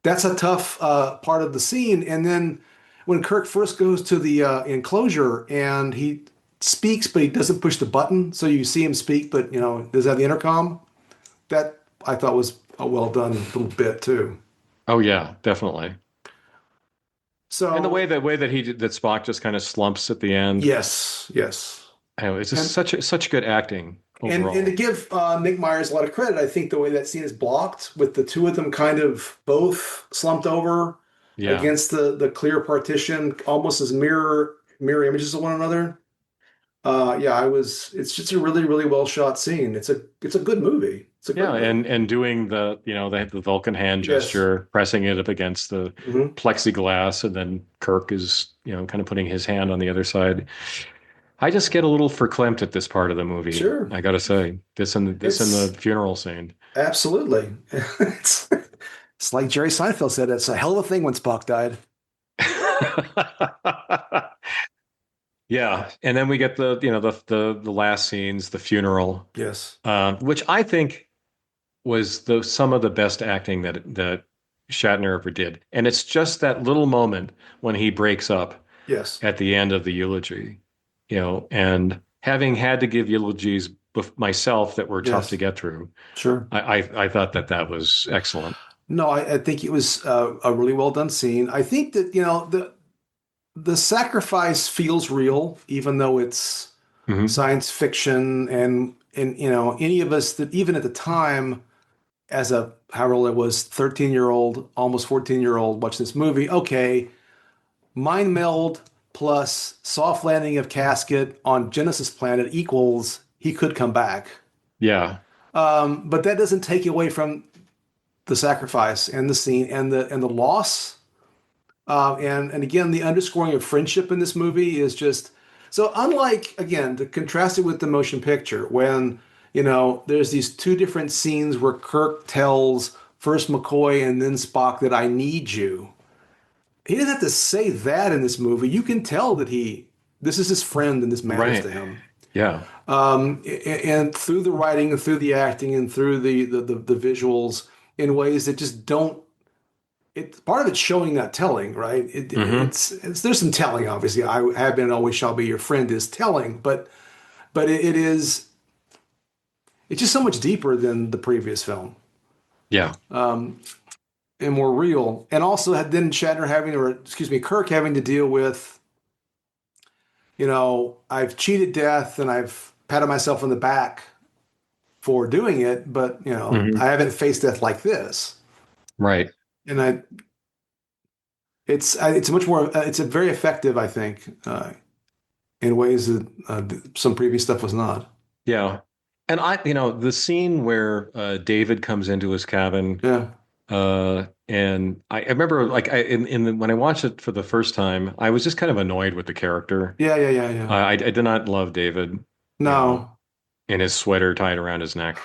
S2: That's a tough part of the scene. And then when Kirk first goes to the enclosure and he speaks, but he doesn't push the button, so you see him speak, but does have the intercom. That I thought was a well done little bit too.
S1: Oh yeah, definitely. And the
S2: So
S1: way that that Spock just kind of slumps at the end.
S2: yes, yes.
S1: Anyway, it's just
S2: And
S1: such good acting
S2: and to
S1: overall.
S2: give Nick Myers a lot of credit, I think the way that scene is blocked with the two of them kind of both slumped over
S1: Yeah.
S2: against the clear partition, almost as mirror images of one another. Yeah, I was. It's just a really really well shot scene. It's a good movie. It's a
S1: Yeah,
S2: great movie.
S1: and doing the, they have the Vulcan hand
S2: Yes.
S1: gesture, pressing it up against the
S2: Hmm.
S1: plexiglass, and then Kirk is, kind of putting his hand on the other side. I just get a little verklempt at this part of the movie.
S2: Sure.
S1: I gotta say, this in the
S2: It's
S1: funeral scene.
S2: absolutely. It's it's like Jerry Seinfeld said. It's a hell of a thing when Spock died.
S1: Yeah, and then we get the, the last scenes, the funeral,
S2: Yes.
S1: which I think was some of the best acting that Shatner ever did. And it's just that little moment when he breaks up
S2: Yes.
S1: at the end of the eulogy, and having had to give eulogies myself that were tough to
S2: Yes.
S1: get through,
S2: Sure.
S1: I thought that was excellent.
S2: No, I think it was a really well done scene. I think that the sacrifice feels real, even though it's
S1: Hmm.
S2: science fiction, and any of us that even at the time, as a however old I was, 13-year-old, almost 14-year-old watching this movie, okay, mind meld plus soft landing of casket on Genesis planet equals he could come back.
S1: Yeah,
S2: But that doesn't take away from the sacrifice and the scene and the loss. And again, the underscoring of friendship in this movie is just so unlike, again, to contrast it with the motion picture when, there's these two different scenes where Kirk tells first McCoy and then Spock that I need you. He didn't have to say that in this movie. You can tell that this is his friend and this matters
S1: right.
S2: to him.
S1: Yeah.
S2: And through the writing and through the acting and through the visuals in ways that just don't part of it's showing, not telling, right?
S1: Hmm.
S2: There's some telling, obviously. I have been and always shall be your friend is telling, but it's just so much deeper than the previous film,
S1: Yeah.
S2: um, and more real. And also had then Shatner having, or excuse me, Kirk having to deal with, I've cheated death and I've patted myself on the back for doing it, but
S1: Hmm.
S2: I haven't faced death like this.
S1: Right.
S2: And it's much more, it's a very effective, I think, in ways that some previous stuff was not.
S1: Yeah. And the scene where David comes into his cabin,
S2: Yeah,
S1: and I remember, like, when I watched it for the first time, I was just kind of annoyed with the character.
S2: yeah, yeah, yeah, yeah.
S1: I did not love David, you know,
S2: No.
S1: in his sweater tied around his neck,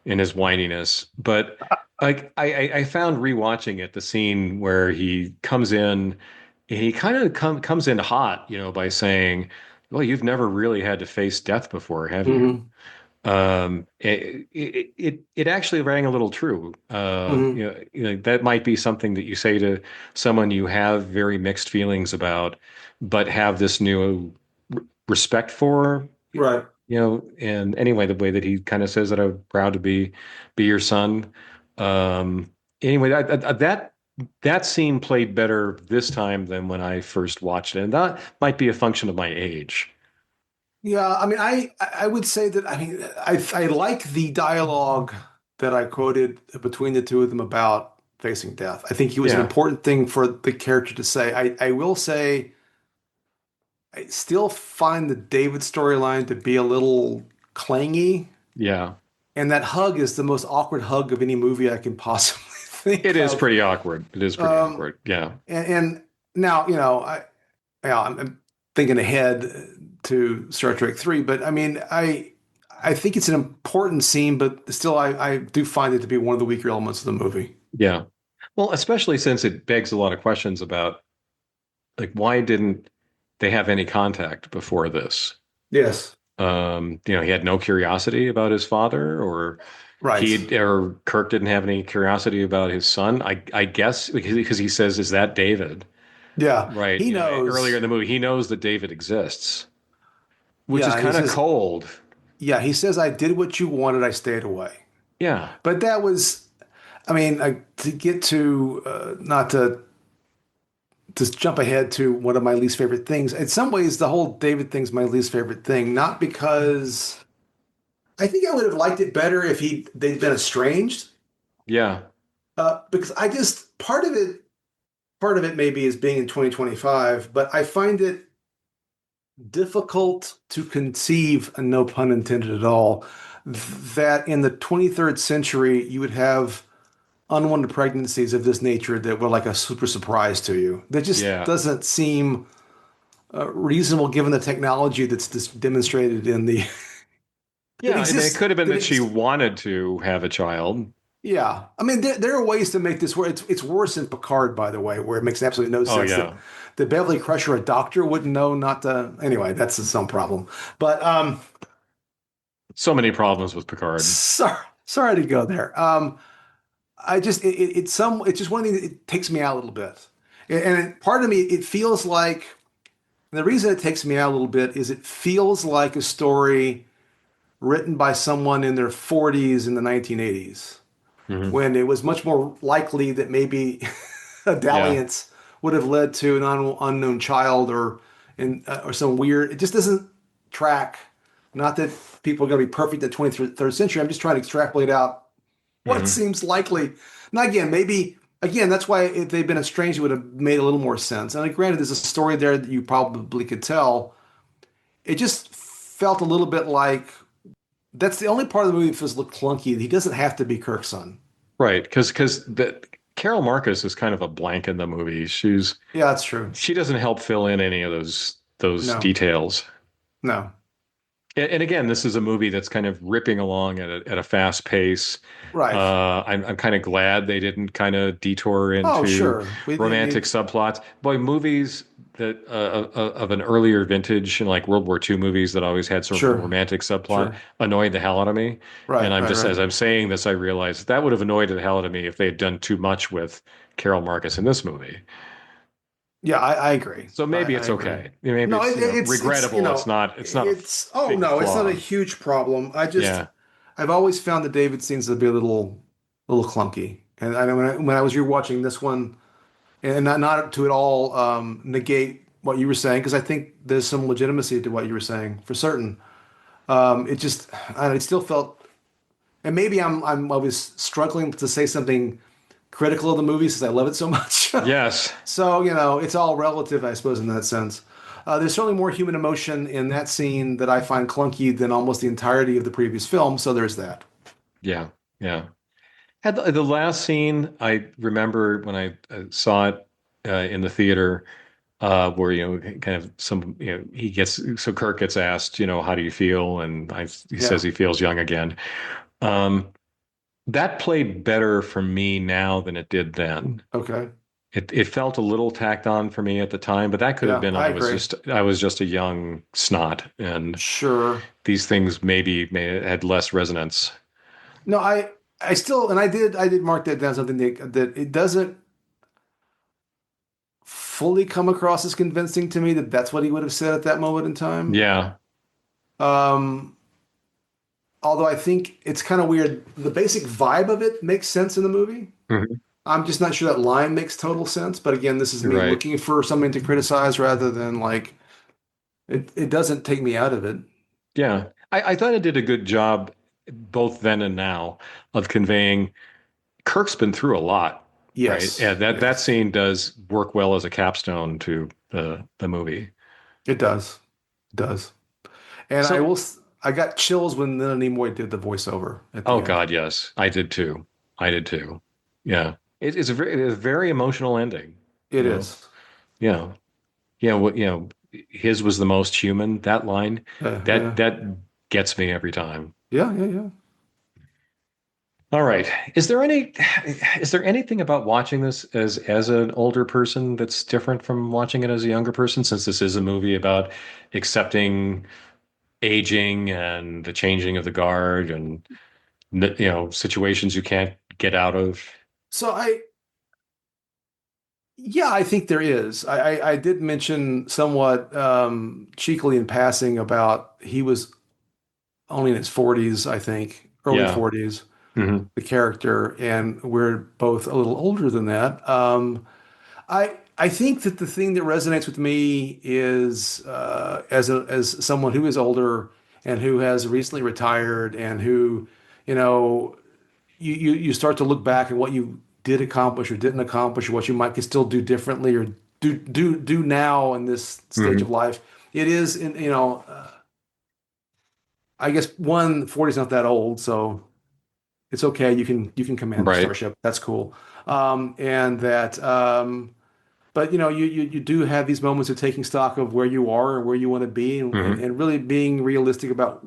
S1: in his whininess. But like, I found rewatching it, the scene where he comes in, and he kind of comes in hot, by saying, "Well, you've never really had to face death before, have you?"
S2: Hmm.
S1: It actually rang a little true.
S2: Hmm.
S1: That might be something that you say to someone you have very mixed feelings about, but have this new respect for,
S2: Right.
S1: and anyway, the way that he kind of says that I'm proud to be your son. Um, anyway, that scene played better this time than when I first watched it, and that might be a function of my age.
S2: Yeah, I mean, I would say that, I mean, I like the dialogue that I quoted between the two of them about facing death. I think it was an
S1: Yeah,
S2: important thing for the character to say. I will say I still find the David storyline to be a little clangy,
S1: yeah.
S2: and that hug is the most awkward hug of any movie I can possibly
S1: It
S2: think
S1: is
S2: of.
S1: pretty awkward. It is pretty
S2: Um,
S1: awkward. Yeah.
S2: and now, I'm thinking ahead to Star Trek 3, but I mean, I think it's an important scene, but still, I do find it to be one of the weaker elements of the movie.
S1: Yeah. Well, especially since it begs a lot of questions about like why didn't they have any contact before this?
S2: Yes.
S1: He had no curiosity about his father, or
S2: Right.
S1: or Kirk didn't have any curiosity about his son. I guess because he says, "Is that David?"
S2: Yeah.
S1: Right.
S2: He
S1: Earlier
S2: knows.
S1: in the movie, he knows that David exists, which is
S2: Yeah. He
S1: kind of
S2: says,
S1: cold.
S2: yeah, he says, I did what you wanted. I stayed away.
S1: Yeah.
S2: But that was, I mean, to get to, not to just jump ahead to one of my least favorite things. In some ways, the whole David thing's my least favorite thing, not because I think I would have liked it better if they'd been estranged.
S1: Yeah.
S2: Because I just part of it maybe is being in 2025, but I find it difficult to conceive, and no pun intended at all, that in the 23rd century you would have unwanted pregnancies of this nature that were like a super surprise to you. That just
S1: Yeah.
S2: doesn't seem reasonable given the technology that's demonstrated in the that
S1: Yeah. I mean, it
S2: exists
S1: could have been
S2: that
S1: that she
S2: exists.
S1: wanted to have a child.
S2: Yeah, I mean there are ways to make this work. It's worse in Picard, by the way, where it makes absolutely no
S1: Oh,
S2: sense
S1: yeah.
S2: that Beverly Crusher, a doctor, wouldn't know not to. Anyway, that's some problem. But
S1: So many problems with Picard.
S2: sorry to go there. I just it's just one thing that it takes me out a little bit, part of me it feels like the reason it takes me out a little bit is it feels like a story written by someone in their 40s in the 1980s
S1: Hmm.
S2: when it was much more likely that maybe a
S1: Yeah.
S2: dalliance would have led to an unknown child or some weird. It just doesn't track. Not that people are going to be perfect in the 23rd century. I'm just trying to extrapolate out what
S1: Hmm.
S2: seems likely. Now, again, maybe again that's why if they'd been estranged, it would have made a little more sense. And granted, there's a story there that you probably could tell. It just felt a little bit like that's the only part of the movie that feels a little clunky. He doesn't have to be Kirk's son.
S1: Right. Because the Carol Marcus is kind of a blank in the movie.
S2: Yeah, that's true.
S1: She doesn't help fill in any of those
S2: No,
S1: details.
S2: no,
S1: And again, this is a movie that's kind of ripping along at a fast pace.
S2: right.
S1: I'm kind of glad they didn't kind of detour
S2: Oh,
S1: into
S2: sure. We
S1: romantic
S2: need,
S1: subplots. Boy, movies that of an earlier vintage, like World War II movies that always had sort of a
S2: sure,
S1: romantic subplot,
S2: sure.
S1: annoyed the hell out of me. And
S2: Right,
S1: I'm
S2: right,
S1: just
S2: right.
S1: as I'm saying this, I realize that would have annoyed the hell out of me if they had done too much with Carol Marcus in this movie.
S2: Yeah, I agree.
S1: So maybe
S2: I
S1: it's
S2: agree.
S1: okay. Maybe
S2: No,
S1: it's
S2: it's
S1: regrettable. It's not a
S2: oh
S1: big
S2: no, it's not a
S1: flaw.
S2: huge problem.
S1: Yeah.
S2: I've always found the David scenes to be a little clunky. And I know when I was rewatching this one, and not to at all negate what you were saying, because I think there's some legitimacy to what you were saying for certain. It just, it still felt, and maybe I was struggling to say something critical of the movie since I love it so much.
S1: Yes.
S2: So, it's all relative, I suppose, in that sense. There's certainly more human emotion in that scene that I find clunky than almost the entirety of the previous film. So there's that.
S1: Yeah. Yeah. Had the last scene, I remember when I saw it in the theater, where kind of he gets so Kirk gets asked, how do you feel, and he says
S2: Yeah.
S1: he feels young again. Um, that played better for me now than it did then.
S2: Okay.
S1: It felt a little tacked on for me at the time, but that could have
S2: Yeah,
S1: been
S2: I agree.
S1: I was just a young snot, and
S2: Sure.
S1: these things maybe may had less resonance.
S2: No, I still, and I did mark that down something that it doesn't fully come across as convincing to me that that's what he would have said at that moment in time.
S1: Yeah.
S2: Um, Although I think it's kind of weird. The basic vibe of it makes sense in the movie.
S1: Mhm.
S2: I'm just not sure that line makes total sense. But again, this is
S1: You're
S2: me
S1: right.
S2: looking for something to criticize rather than like it doesn't take me out of it.
S1: Yeah. I thought it did a good job both then and now of conveying Kirk's been through a lot, right?
S2: Yes,
S1: And that
S2: yes,
S1: scene does work well as a capstone to the movie.
S2: it does. It does. And
S1: So,
S2: I got chills when Leonard Nimoy did the voiceover at
S1: oh
S2: the end.
S1: God, yes, I did too. I did too. Yeah. It's a very emotional ending, you
S2: It
S1: know.
S2: is.
S1: Yeah. Yeah, his was the most human. That line,
S2: Yeah,
S1: that
S2: yeah,
S1: that gets me every time.
S2: yeah, yeah, yeah.
S1: All right. Is there anything about watching this as an older person that's different from watching it as a younger person, since this is a movie about accepting aging and the changing of the guard and situations you can't get out of?
S2: So yeah, I think there is. I did mention somewhat cheekily in passing about he was only in his 40s, I think, early
S1: Yeah.
S2: 40s,
S1: Hmm.
S2: the character, and we're both a little older than that. I think that the thing that resonates with me is as someone who is older and who has recently retired and who, you know, you start to look back at what you did accomplish or didn't accomplish, or what you might could still do differently or do now in this stage of
S1: Hmm.
S2: life. It is, I guess 40 is not that old, so it's okay. You can command a
S1: Right.
S2: starship. That's cool. And that but you do have these moments of taking stock of where you are and where you want to be
S1: Hmm.
S2: and really being realistic about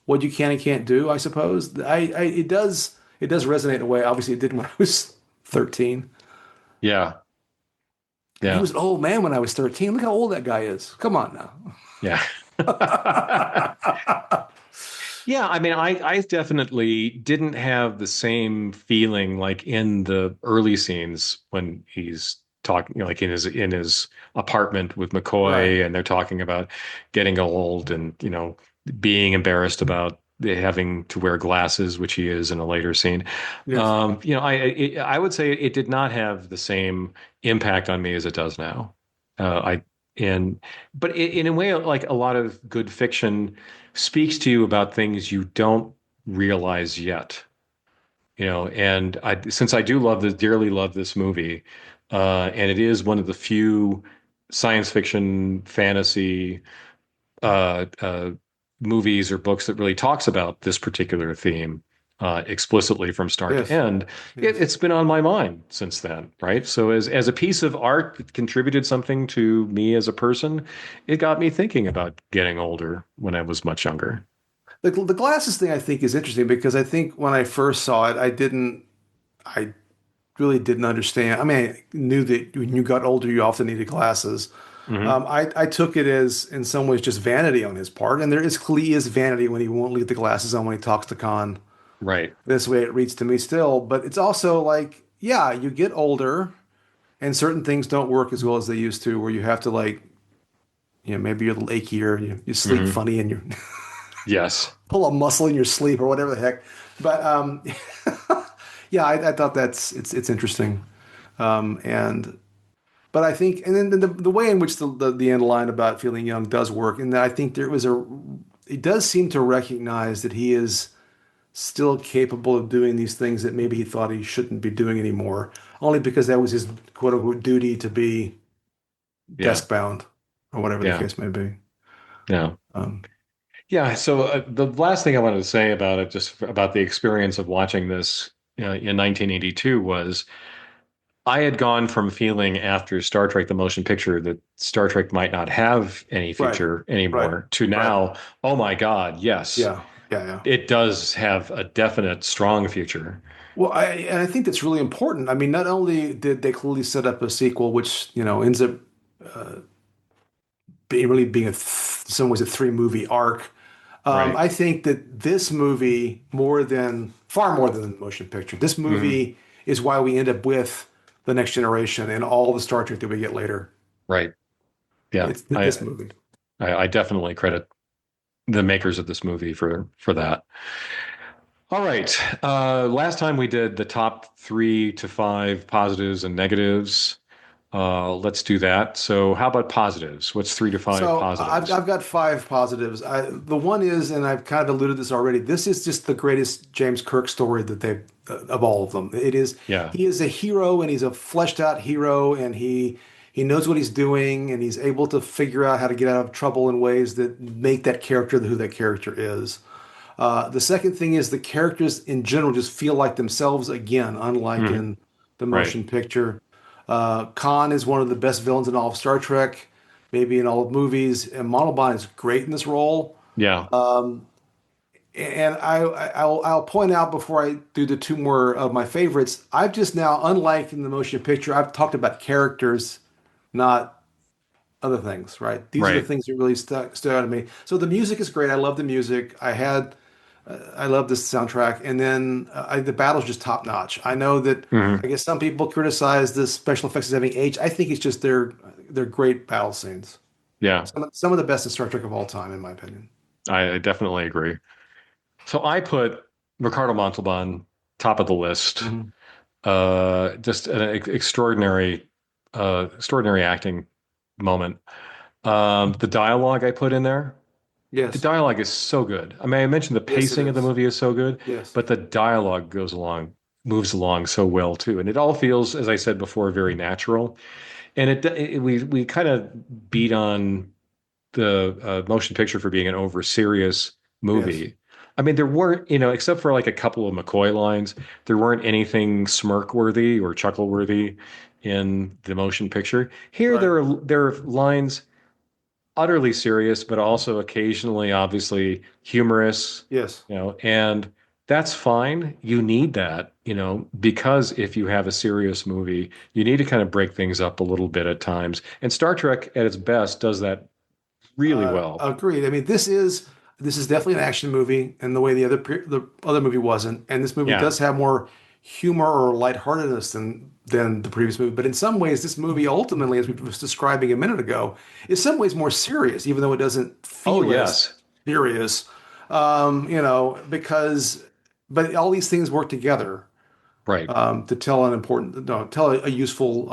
S2: what you can and can't do, I suppose. It does resonate in a way. Obviously it didn't when I was 13.
S1: Yeah.
S2: And he
S1: Yeah.
S2: was an old man when I was 13. Look how old that guy is. Come on now.
S1: Yeah. Yeah, I mean, I definitely didn't have the same feeling like in the early scenes when he's talking, like in his apartment with
S2: Right.
S1: McCoy, and they're talking about getting old and being embarrassed about having to wear glasses, which he is in a later scene.
S2: Yes.
S1: I would say it did not have the same impact on me as it does now. I and but in a way, like a lot of good fiction speaks to you about things you don't realize yet. And since I do dearly love this movie, and it is one of the few science fiction fantasy uh, uh, movies or books that really talks about this particular theme explicitly from start to
S2: Yes.
S1: end.
S2: Yes.
S1: It's been on my mind since then, right? So as a piece of art that contributed something to me as a person, it got me thinking about getting older when I was much younger.
S2: The glasses thing I think is interesting because I think when I first saw it, I really didn't understand. I mean, I knew that when you got older, you often needed glasses.
S1: Hmm.
S2: I took it as, in some ways, just vanity on his part, and there is clearly is vanity when he won't leave the glasses on when he talks to Khan.
S1: Right.
S2: This way, it reads to me still, but it's also like, yeah, you get older, and certain things don't work as well as they used to, where you have to like, maybe you're a little achy or you sleep
S1: Hmm.
S2: funny and you
S1: Yes.
S2: pull a muscle in your sleep or whatever the heck. But yeah, I thought it's interesting. And but I think, and then the way in which the end line about feeling young does work, and I think it does seem to recognize that he is still capable of doing these things that maybe he thought he shouldn't be doing anymore, only because that was his quote unquote duty to be
S1: Yeah.
S2: desk bound or whatever the
S1: Yeah.
S2: case may be.
S1: Yeah.
S2: Um,
S1: Yeah. So the last thing I wanted to say about it, just about the experience of watching this in 1982, was I had gone from feeling after Star Trek the motion picture that Star Trek might not have any
S2: right,
S1: future
S2: right,
S1: anymore to
S2: right.
S1: now, oh my God, yes,
S2: Yeah, yeah, yeah.
S1: it does have a definite strong future.
S2: Well, I think that's really important. I mean, not only did they clearly set up a sequel, which ends up being in some ways a three movie arc.
S1: Right.
S2: I think that this movie, far more than the motion picture, this
S1: Hmm.
S2: movie is why we end up with the Next Generation and all the Star Trek that we get later.
S1: Right. Yeah.
S2: It's this movie.
S1: I definitely credit the makers of this movie for that. All right. Last time we did the top 3 to 5 positives and negatives. Let's do that. So, how about positives? What's 3 to 5
S2: So
S1: positives?
S2: I've got five positives. The one is, and I've kind of alluded to this already. This is just the greatest James Kirk story that they of all of them. It is.
S1: Yeah.
S2: He is a hero, and he's a fleshed out hero, and he knows what he's doing, and he's able to figure out how to get out of trouble in ways that make that character who that character is. The second thing is the characters in general just feel like themselves again, unlike
S1: Hmm.
S2: in the
S1: Right.
S2: motion picture. Khan is one of the best villains in all of Star Trek, maybe in all of movies, and Montalban is great in this role.
S1: Yeah.
S2: And I'll point out before I do the two more of my favorites. I've just now, unlike in the motion picture, I've talked about characters, not other things, right? These are the
S1: Right.
S2: things that really stood out to me. So the music is great. I love the music. I love this soundtrack, and then the battle's just top notch. I know that I
S1: Hmm.
S2: guess some people criticize the special effects as having aged. I think it's just they're great battle scenes.
S1: Yeah,
S2: Some of the best in Star Trek of all time, in my opinion.
S1: I definitely agree. So I put Ricardo Montalban top of the list.
S2: Hmm.
S1: Just an extraordinary, extraordinary acting moment. The dialogue I put in there, the
S2: Yes,
S1: dialogue is so good. I mean, I mentioned the
S2: yes, it
S1: pacing of the
S2: is.
S1: movie is so good,
S2: Yes.
S1: but the dialogue moves along so well too, and it all feels, as I said before, very natural. And we kind of beat on the motion picture for being an over serious
S2: Yes.
S1: movie. I mean, there weren't, except for like a couple of McCoy lines, there weren't anything smirk worthy or chuckle worthy in the motion picture. Here,
S2: Right.
S1: there are lines utterly serious, but also occasionally, obviously, humorous,
S2: Yes.
S1: and that's fine. You need that, because if you have a serious movie, you need to kind of break things up a little bit at times. And Star Trek at its best does that really well.
S2: Agreed. I mean, this is definitely an action movie, and the way the other movie wasn't. And this movie
S1: Yeah.
S2: does have more humor or lightheartedness than the previous movie. But in some ways, this movie ultimately, as we was describing a minute ago, is some ways more serious, even though it doesn't
S1: Oh,
S2: feel as
S1: yes.
S2: serious. Because but all these things work together
S1: Right.
S2: to tell an important, no, tell a useful.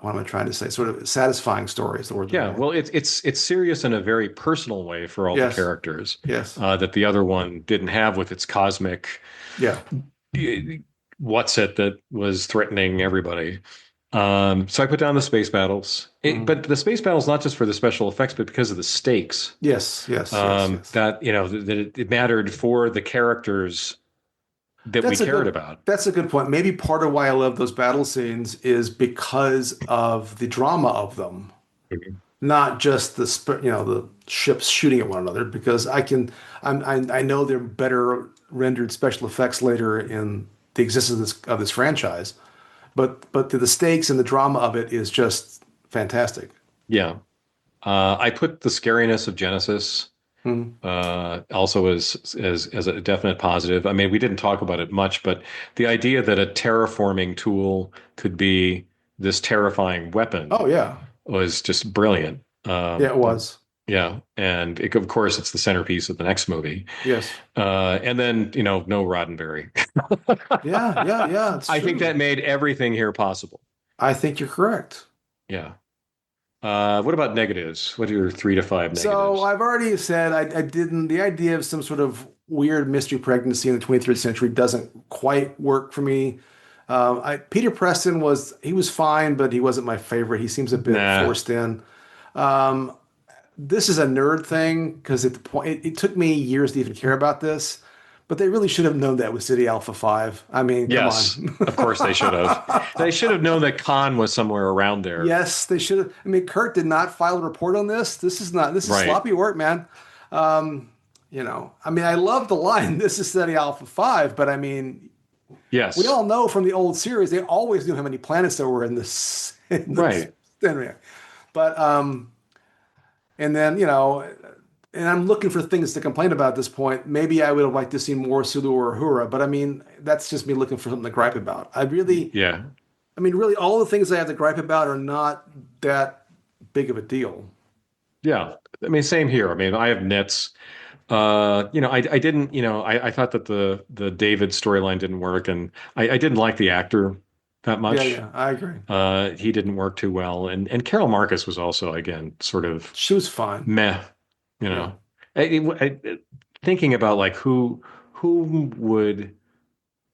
S2: What am I trying to say? Sort of satisfying story is the word that I
S1: Yeah.
S2: want.
S1: Well, it's serious in a very personal way for all the
S2: Yes.
S1: characters
S2: Yes.
S1: that the other one didn't have with its cosmic
S2: Yeah.
S1: what's it that was threatening everybody. So I put down the space battles,
S2: Mhm.
S1: but the space battles not just for the special effects, but because of the stakes.
S2: Yes, yes, yes, yes.
S1: That it mattered for the characters that we
S2: That's a
S1: cared
S2: good
S1: about.
S2: that's a good point. Maybe part of why I love those battle scenes is because of the drama of them,
S1: Mhm.
S2: not just the ships shooting at one another. Because I know they're better rendered special effects later in the existence of this franchise, but the stakes and the drama of it is just fantastic.
S1: Yeah. I put the scariness of Genesis
S2: Mhm.
S1: also as a definite positive. I mean, we didn't talk about it much, but the idea that a terraforming tool could be this terrifying weapon
S2: Oh yeah,
S1: was just brilliant.
S2: yeah, it was.
S1: Yeah, and of course, it's the centerpiece of the next movie.
S2: Yes,
S1: And then, no Roddenberry.
S2: yeah, yeah, yeah. It's
S1: I think that
S2: true.
S1: made everything here possible.
S2: I think you're correct.
S1: Yeah. What about negatives? What are your 3 to 5
S2: So
S1: negatives?
S2: I've already said I didn't. The idea of some sort of weird mystery pregnancy in the 23rd century doesn't quite work for me. Peter Preston he was fine, but he wasn't my favorite. He seems a bit
S1: Nah.
S2: forced in. Um, this is a nerd thing because at the point it took me years to even care about this, but they really should have known that with City Alpha 5. I mean, come
S1: Yes,
S2: on.
S1: of course they should have. They should have known that Khan was somewhere around there.
S2: Yes, they should have. I mean, Kurt did not file a report on this. This is
S1: Right.
S2: sloppy work, man. Um, I mean, I love the line, this is Study Alpha 5, but I mean, we
S1: Yes.
S2: all know from the old series, they always knew how many planets there were in this, in this.
S1: Right.
S2: Anyway. But, and then, and I'm looking for things to complain about at this point. Maybe I would have liked to see more Sulu or Uhura, but I mean, that's just me looking for something to gripe about.
S1: Yeah.
S2: I mean, really, all the things I have to gripe about are not that big of a deal.
S1: Yeah. I mean, same here. I mean, I have nits. I didn't, I thought that the David storyline didn't work, and I didn't like the actor that
S2: Yeah,
S1: much.
S2: yeah, I agree.
S1: He didn't work too well, and Carol Marcus was also again sort of
S2: She was fine.
S1: meh. You
S2: Yeah,
S1: know, thinking about like who would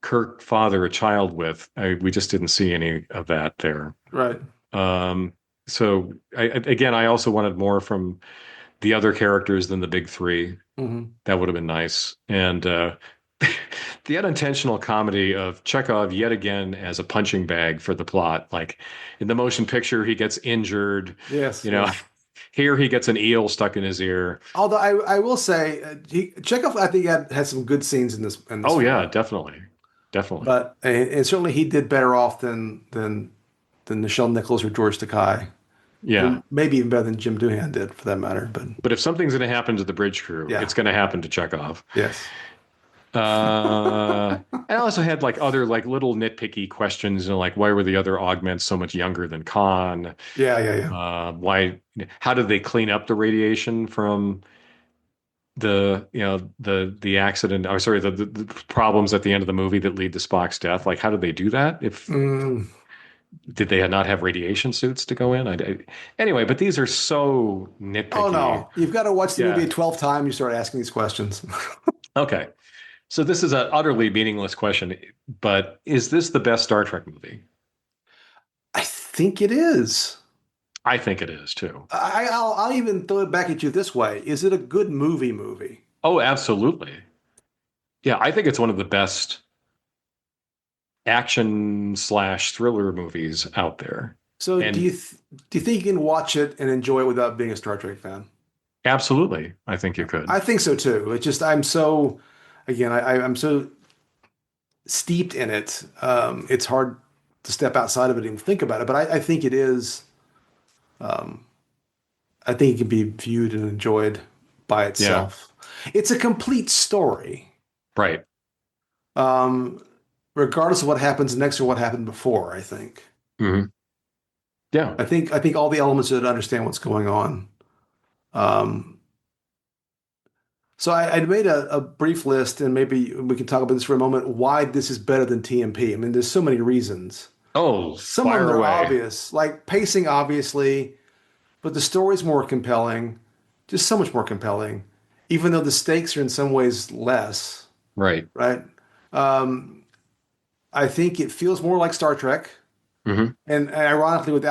S1: Kirk father a child with, we just didn't see any of that there.
S2: right.
S1: Um, so again, I also wanted more from the other characters than the big three.
S2: Hmm.
S1: That would have been nice. And the unintentional comedy of Chekhov yet again as a punching bag for the plot. Like in the motion picture, he gets injured.
S2: Yes,
S1: You know,
S2: yes.
S1: Here he gets an eel stuck in his ear.
S2: Although I will say, Chekhov, I think had some good scenes in this
S1: Oh yeah,
S2: film,
S1: definitely, definitely.
S2: but and certainly he did better off than Nichelle Nichols or George Takei,
S1: Yeah.
S2: and maybe even better than Jim Doohan did for that matter. But
S1: But if something's going to happen to the bridge crew,
S2: yeah,
S1: it's going to happen to Chekhov.
S2: yes,
S1: I also had like other like little nitpicky questions, like why were the other augments so much younger than Khan?
S2: yeah.
S1: Why? How did they clean up the radiation from the accident? Oh, sorry, the problems at the end of the movie that lead to Spock's death. Like, how did they do that? If
S2: Mm.
S1: did they not have radiation suits to go in? Anyway, but these are so
S2: Oh
S1: nitpicky.
S2: no, you've got to watch the movie
S1: Yeah.
S2: 12 times. You start asking these questions.
S1: Okay. So this is an utterly meaningless question, but is this the best Star Trek movie?
S2: I think it is.
S1: I think it is too.
S2: I'll even throw it back at you this way. Is it a good movie?
S1: Oh, absolutely. Yeah, I think it's one of the best action slash thriller movies out there.
S2: So
S1: And
S2: do you think you can watch it and enjoy it without being a Star Trek fan?
S1: absolutely, I think you could.
S2: I think so too. It's just again, I'm so steeped in it. It's hard to step outside of it and think about it. But I think it is. Um, I think it can be viewed and enjoyed by
S1: Yeah,
S2: itself. It's a complete story,
S1: right.
S2: um, regardless of what happens next or what happened before. I think.
S1: Hmm. Yeah.
S2: I think all the elements that understand what's going on. Um, so I made a brief list, and maybe we can talk about this for a moment. Why this is better than TMP? I mean, there's so many reasons.
S1: Oh,
S2: Some of them
S1: fire
S2: are
S1: away.
S2: obvious, like pacing, obviously, but the story's more compelling, just so much more compelling, even though the stakes are in some ways less,
S1: Right.
S2: right? Um, I think it feels more like Star Trek.
S1: Hmm.
S2: And ironically, with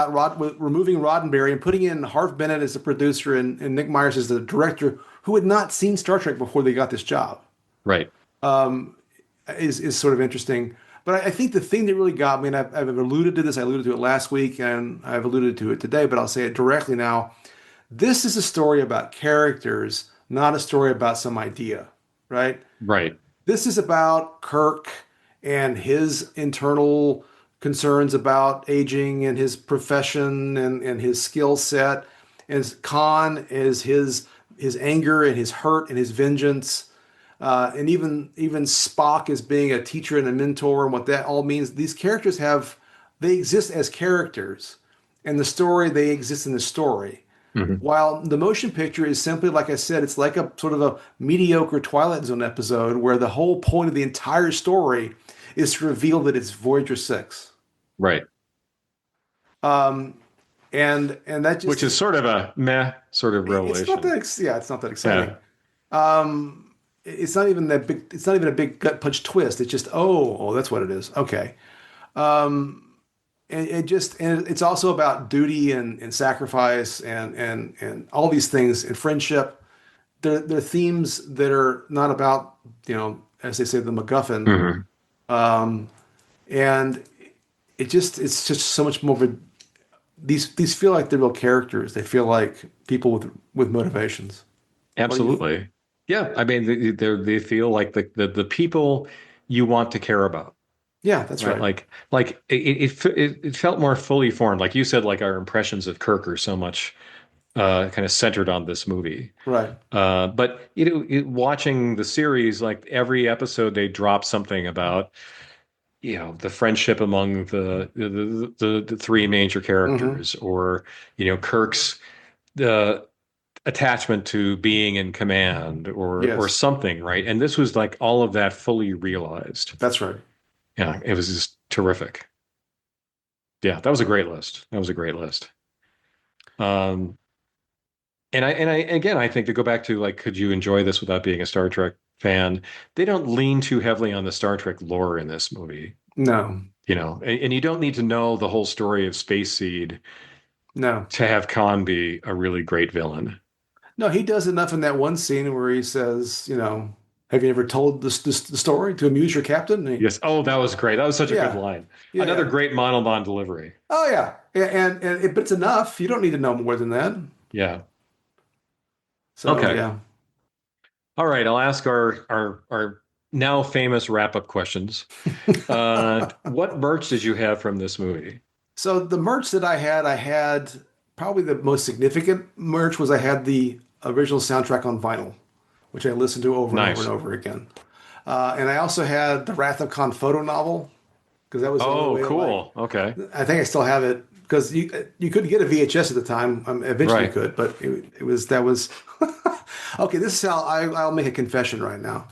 S2: removing Roddenberry and putting in Harv Bennett as the producer and Nick Myers as the director, who had not seen Star Trek before they got this job,
S1: Right.
S2: um, is sort of interesting. But I think the thing that really got me, and I've alluded to this, I alluded to it last week, and I've alluded to it today, but I'll say it directly now. This is a story about characters, not a story about some idea, right?
S1: Right.
S2: This is about Kirk and his internal concerns about aging and his profession and his skill set. And Khan is his anger and his hurt and his vengeance. And even Spock as being a teacher and a mentor and what that all means. These characters they exist as characters. And the story, they exist in the story.
S1: Hmm.
S2: While the motion picture is simply, like I said, it's like a sort of a mediocre Twilight Zone episode where the whole point of the entire story is to reveal that it's Voyager 6.
S1: Right.
S2: Um, and that
S1: Which
S2: just
S1: is sort of a meh sort of
S2: it's not
S1: revelation.
S2: yeah, it's not that
S1: Yeah.
S2: exciting. It's not even that big. It's not even a big gut punch twist. It's just that's what it is. Okay. Um, and it's also about duty and sacrifice and all these things and friendship. They're themes that are not about, as they say, the MacGuffin.
S1: Hmm.
S2: Um, and it's just so much more of a these feel like they're real characters. They feel like people with motivations. What do you?
S1: Absolutely. Yeah. I mean, they feel like the people you want to care about.
S2: Yeah, that's
S1: Right.
S2: right.
S1: Like it felt more fully formed. Like you said, like our impressions of Kirk are so much kind of centered on this movie.
S2: Right.
S1: But watching the series, like every episode, they drop something about the friendship among the three major
S2: Hmm.
S1: characters, or Kirk's the attachment to being in command, or
S2: Yes,
S1: something, right? And this was like all of that fully realized.
S2: that's right.
S1: Yeah, it was just terrific. Yeah, that was a great list. That was a great list. Um, and I again, I think to go back to like, could you enjoy this without being a Star Trek fan? They don't lean too heavily on the Star Trek lore in this movie,
S2: No,
S1: and you don't need to know the whole story of Space Seed
S2: no,
S1: to have Khan be a really great villain.
S2: no. He does enough in that one scene where he says, "Have you ever told this the story to amuse your captain?"
S1: Yes. Oh, that was great. That was such a good
S2: Yeah,
S1: line.
S2: yeah,
S1: Another
S2: yeah.
S1: great monologue delivery.
S2: Oh yeah, yeah. But it's enough. You don't need to know more than that.
S1: Yeah.
S2: So
S1: Okay.
S2: yeah.
S1: All right. I'll ask our now famous wrap-up questions. What merch did you have from this movie?
S2: So the merch that I had probably the most significant merch was I had the original soundtrack on vinyl, which I listened to over and over and
S1: Nice.
S2: over again. And I also had the Wrath of Khan photo novel because that was the only
S1: Oh,
S2: way to like.
S1: cool. Okay.
S2: I think I still have it because you couldn't get a VHS at the time. Eventually you
S1: Right.
S2: could, but it was that was okay. This is how I'll make a confession right now.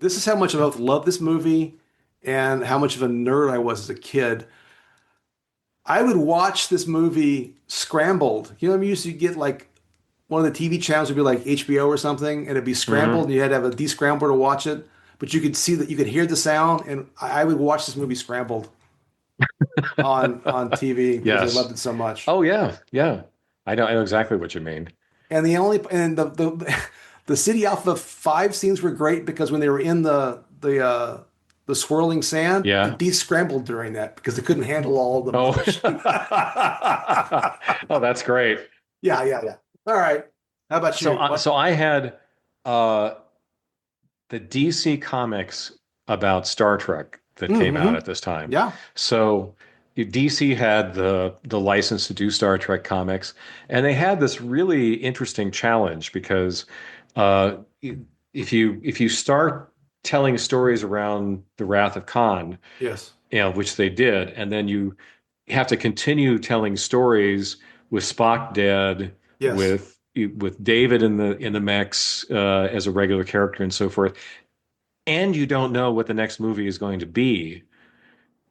S2: This is how much I both love this movie and how much of a nerd I was as a kid. I would watch this movie scrambled. You know, I used to get like one of the TV channels would be like HBO or something, and it'd be scrambled,
S1: Hmm.
S2: and you had to have a descrambler to watch it. But you could see that you could hear the sound, and I would watch this movie scrambled on TV because I
S1: Yes.
S2: loved it so much.
S1: Oh, yeah. Yeah. I know exactly what you mean.
S2: And the City Alpha 5 scenes were great because when they were in the swirling sand, it
S1: Yeah.
S2: descrambled during that because they couldn't handle all the
S1: Oh.
S2: motion.
S1: Oh, that's great.
S2: Yeah, yeah, yeah. All right. How about
S1: So,
S2: you? What?
S1: so I had uh, the DC comics about Star Trek that came out
S2: Mm-hmm.
S1: at this time.
S2: Yeah.
S1: So DC had the license to do Star Trek comics, and they had this really interesting challenge because uh, if you start telling stories around the Wrath of Khan,
S2: Yes.
S1: which they did, and then you have to continue telling stories with Spock dead,
S2: Yes.
S1: with David in the mix as a regular character and so forth, and you don't know what the next movie is going to be.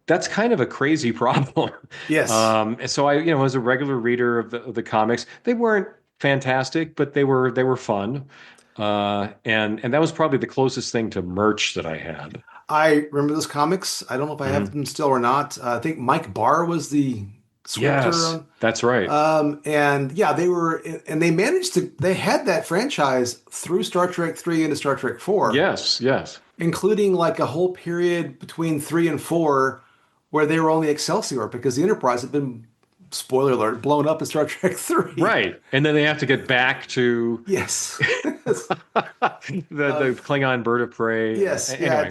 S1: That's kind of a crazy problem.
S2: Yes.
S1: And so I as a regular reader of the comics, they weren't fantastic, but they were fun. And that was probably the closest thing to merch that I had.
S2: I remember those comics. I don't know if I have
S1: Mhm.
S2: them still or not. I think Mike Barr was the
S1: Yes,
S2: sculptor.
S1: that's right.
S2: And yeah, and they managed they had that franchise through Star Trek 3 into Star Trek 4,
S1: Yes, yes.
S2: including like a whole period between 3 and 4 where they were only Excelsior because the Enterprise had been, spoiler alert, blown up in Star Trek 3.
S1: Right. And then they have to get back to
S2: Yes.
S1: the Klingon bird of prey.
S2: Yes, yeah,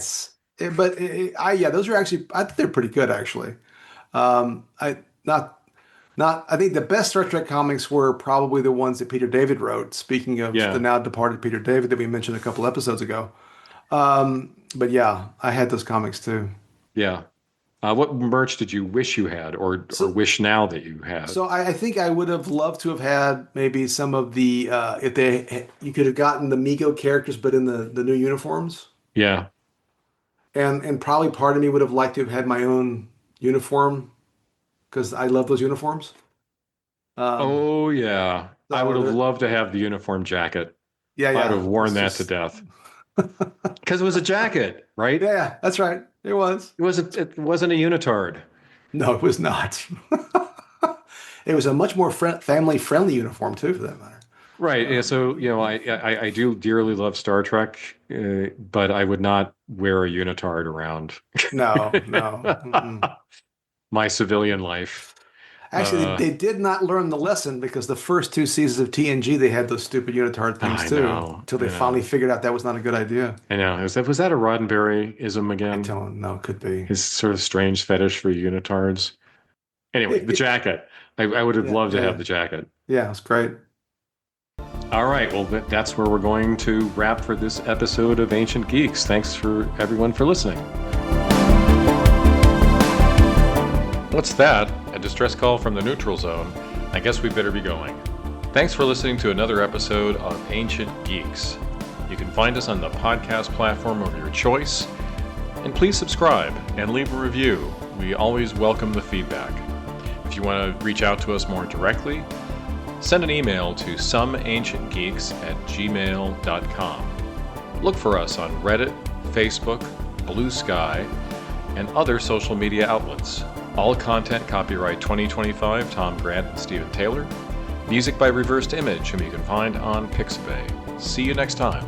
S1: Anyway,
S2: yeah, those are actually, I think they're pretty good actually. I not not I think the best Star Trek comics were probably the ones that Peter David wrote. Speaking of the
S1: yeah,
S2: now departed Peter David that we mentioned a couple episodes ago. But yeah, I had those comics too.
S1: yeah. What merch did you wish you had, or
S2: So
S1: wish now that you had?
S2: so I think I would have loved to have had maybe some of the if they you could have gotten the Mego characters, but in the new uniforms.
S1: Yeah.
S2: And probably part of me would have liked to have had my own uniform because I love those uniforms. Um,
S1: Oh, yeah. I would
S2: so
S1: have
S2: there,
S1: loved to have the uniform jacket.
S2: yeah,
S1: I'd
S2: yeah,
S1: have worn
S2: it's
S1: that to
S2: just
S1: death because it was a jacket, right?
S2: yeah, yeah, that's right. It was.
S1: It wasn't a unitard.
S2: No, it was not. It was a much more family friendly uniform too, for that matter.
S1: Right. Yeah,
S2: Um,
S1: so, I do dearly love Star Trek, but I would not wear a unitard around
S2: no, no. Mm-mm.
S1: my civilian life.
S2: Actually,
S1: Uh,
S2: they did not learn the lesson because the first two seasons of TNG they had those stupid unitard things
S1: I
S2: too,
S1: know.
S2: until
S1: I
S2: they finally
S1: know.
S2: figured out that was not a good idea.
S1: I know. Was that a Roddenberry-ism
S2: I
S1: again?
S2: don't know, could be.
S1: His sort of strange fetish for unitards. Anyway, the
S2: Yeah,
S1: jacket. I would have
S2: yeah,
S1: loved to have
S2: yeah,
S1: the jacket.
S2: yeah. It's great.
S1: All right. Well, that's where we're going to wrap for this episode of Ancient Geeks. Thanks for everyone for listening. What's that? A distress call from the neutral zone. I guess we better be going. Thanks for listening to another episode of Ancient Geeks. You can find us on the podcast platform of your choice. And please subscribe and leave a review. We always welcome the feedback. If you want to reach out to us more directly, send an email to someancientgeeks@gmail.com. Look for us on Reddit, Facebook, Blue Sky, and other social media outlets. All content copyright 2025 Tom Grant and Stephen Taylor. Music by Reversed Image, whom you can find on Pixabay. See you next time.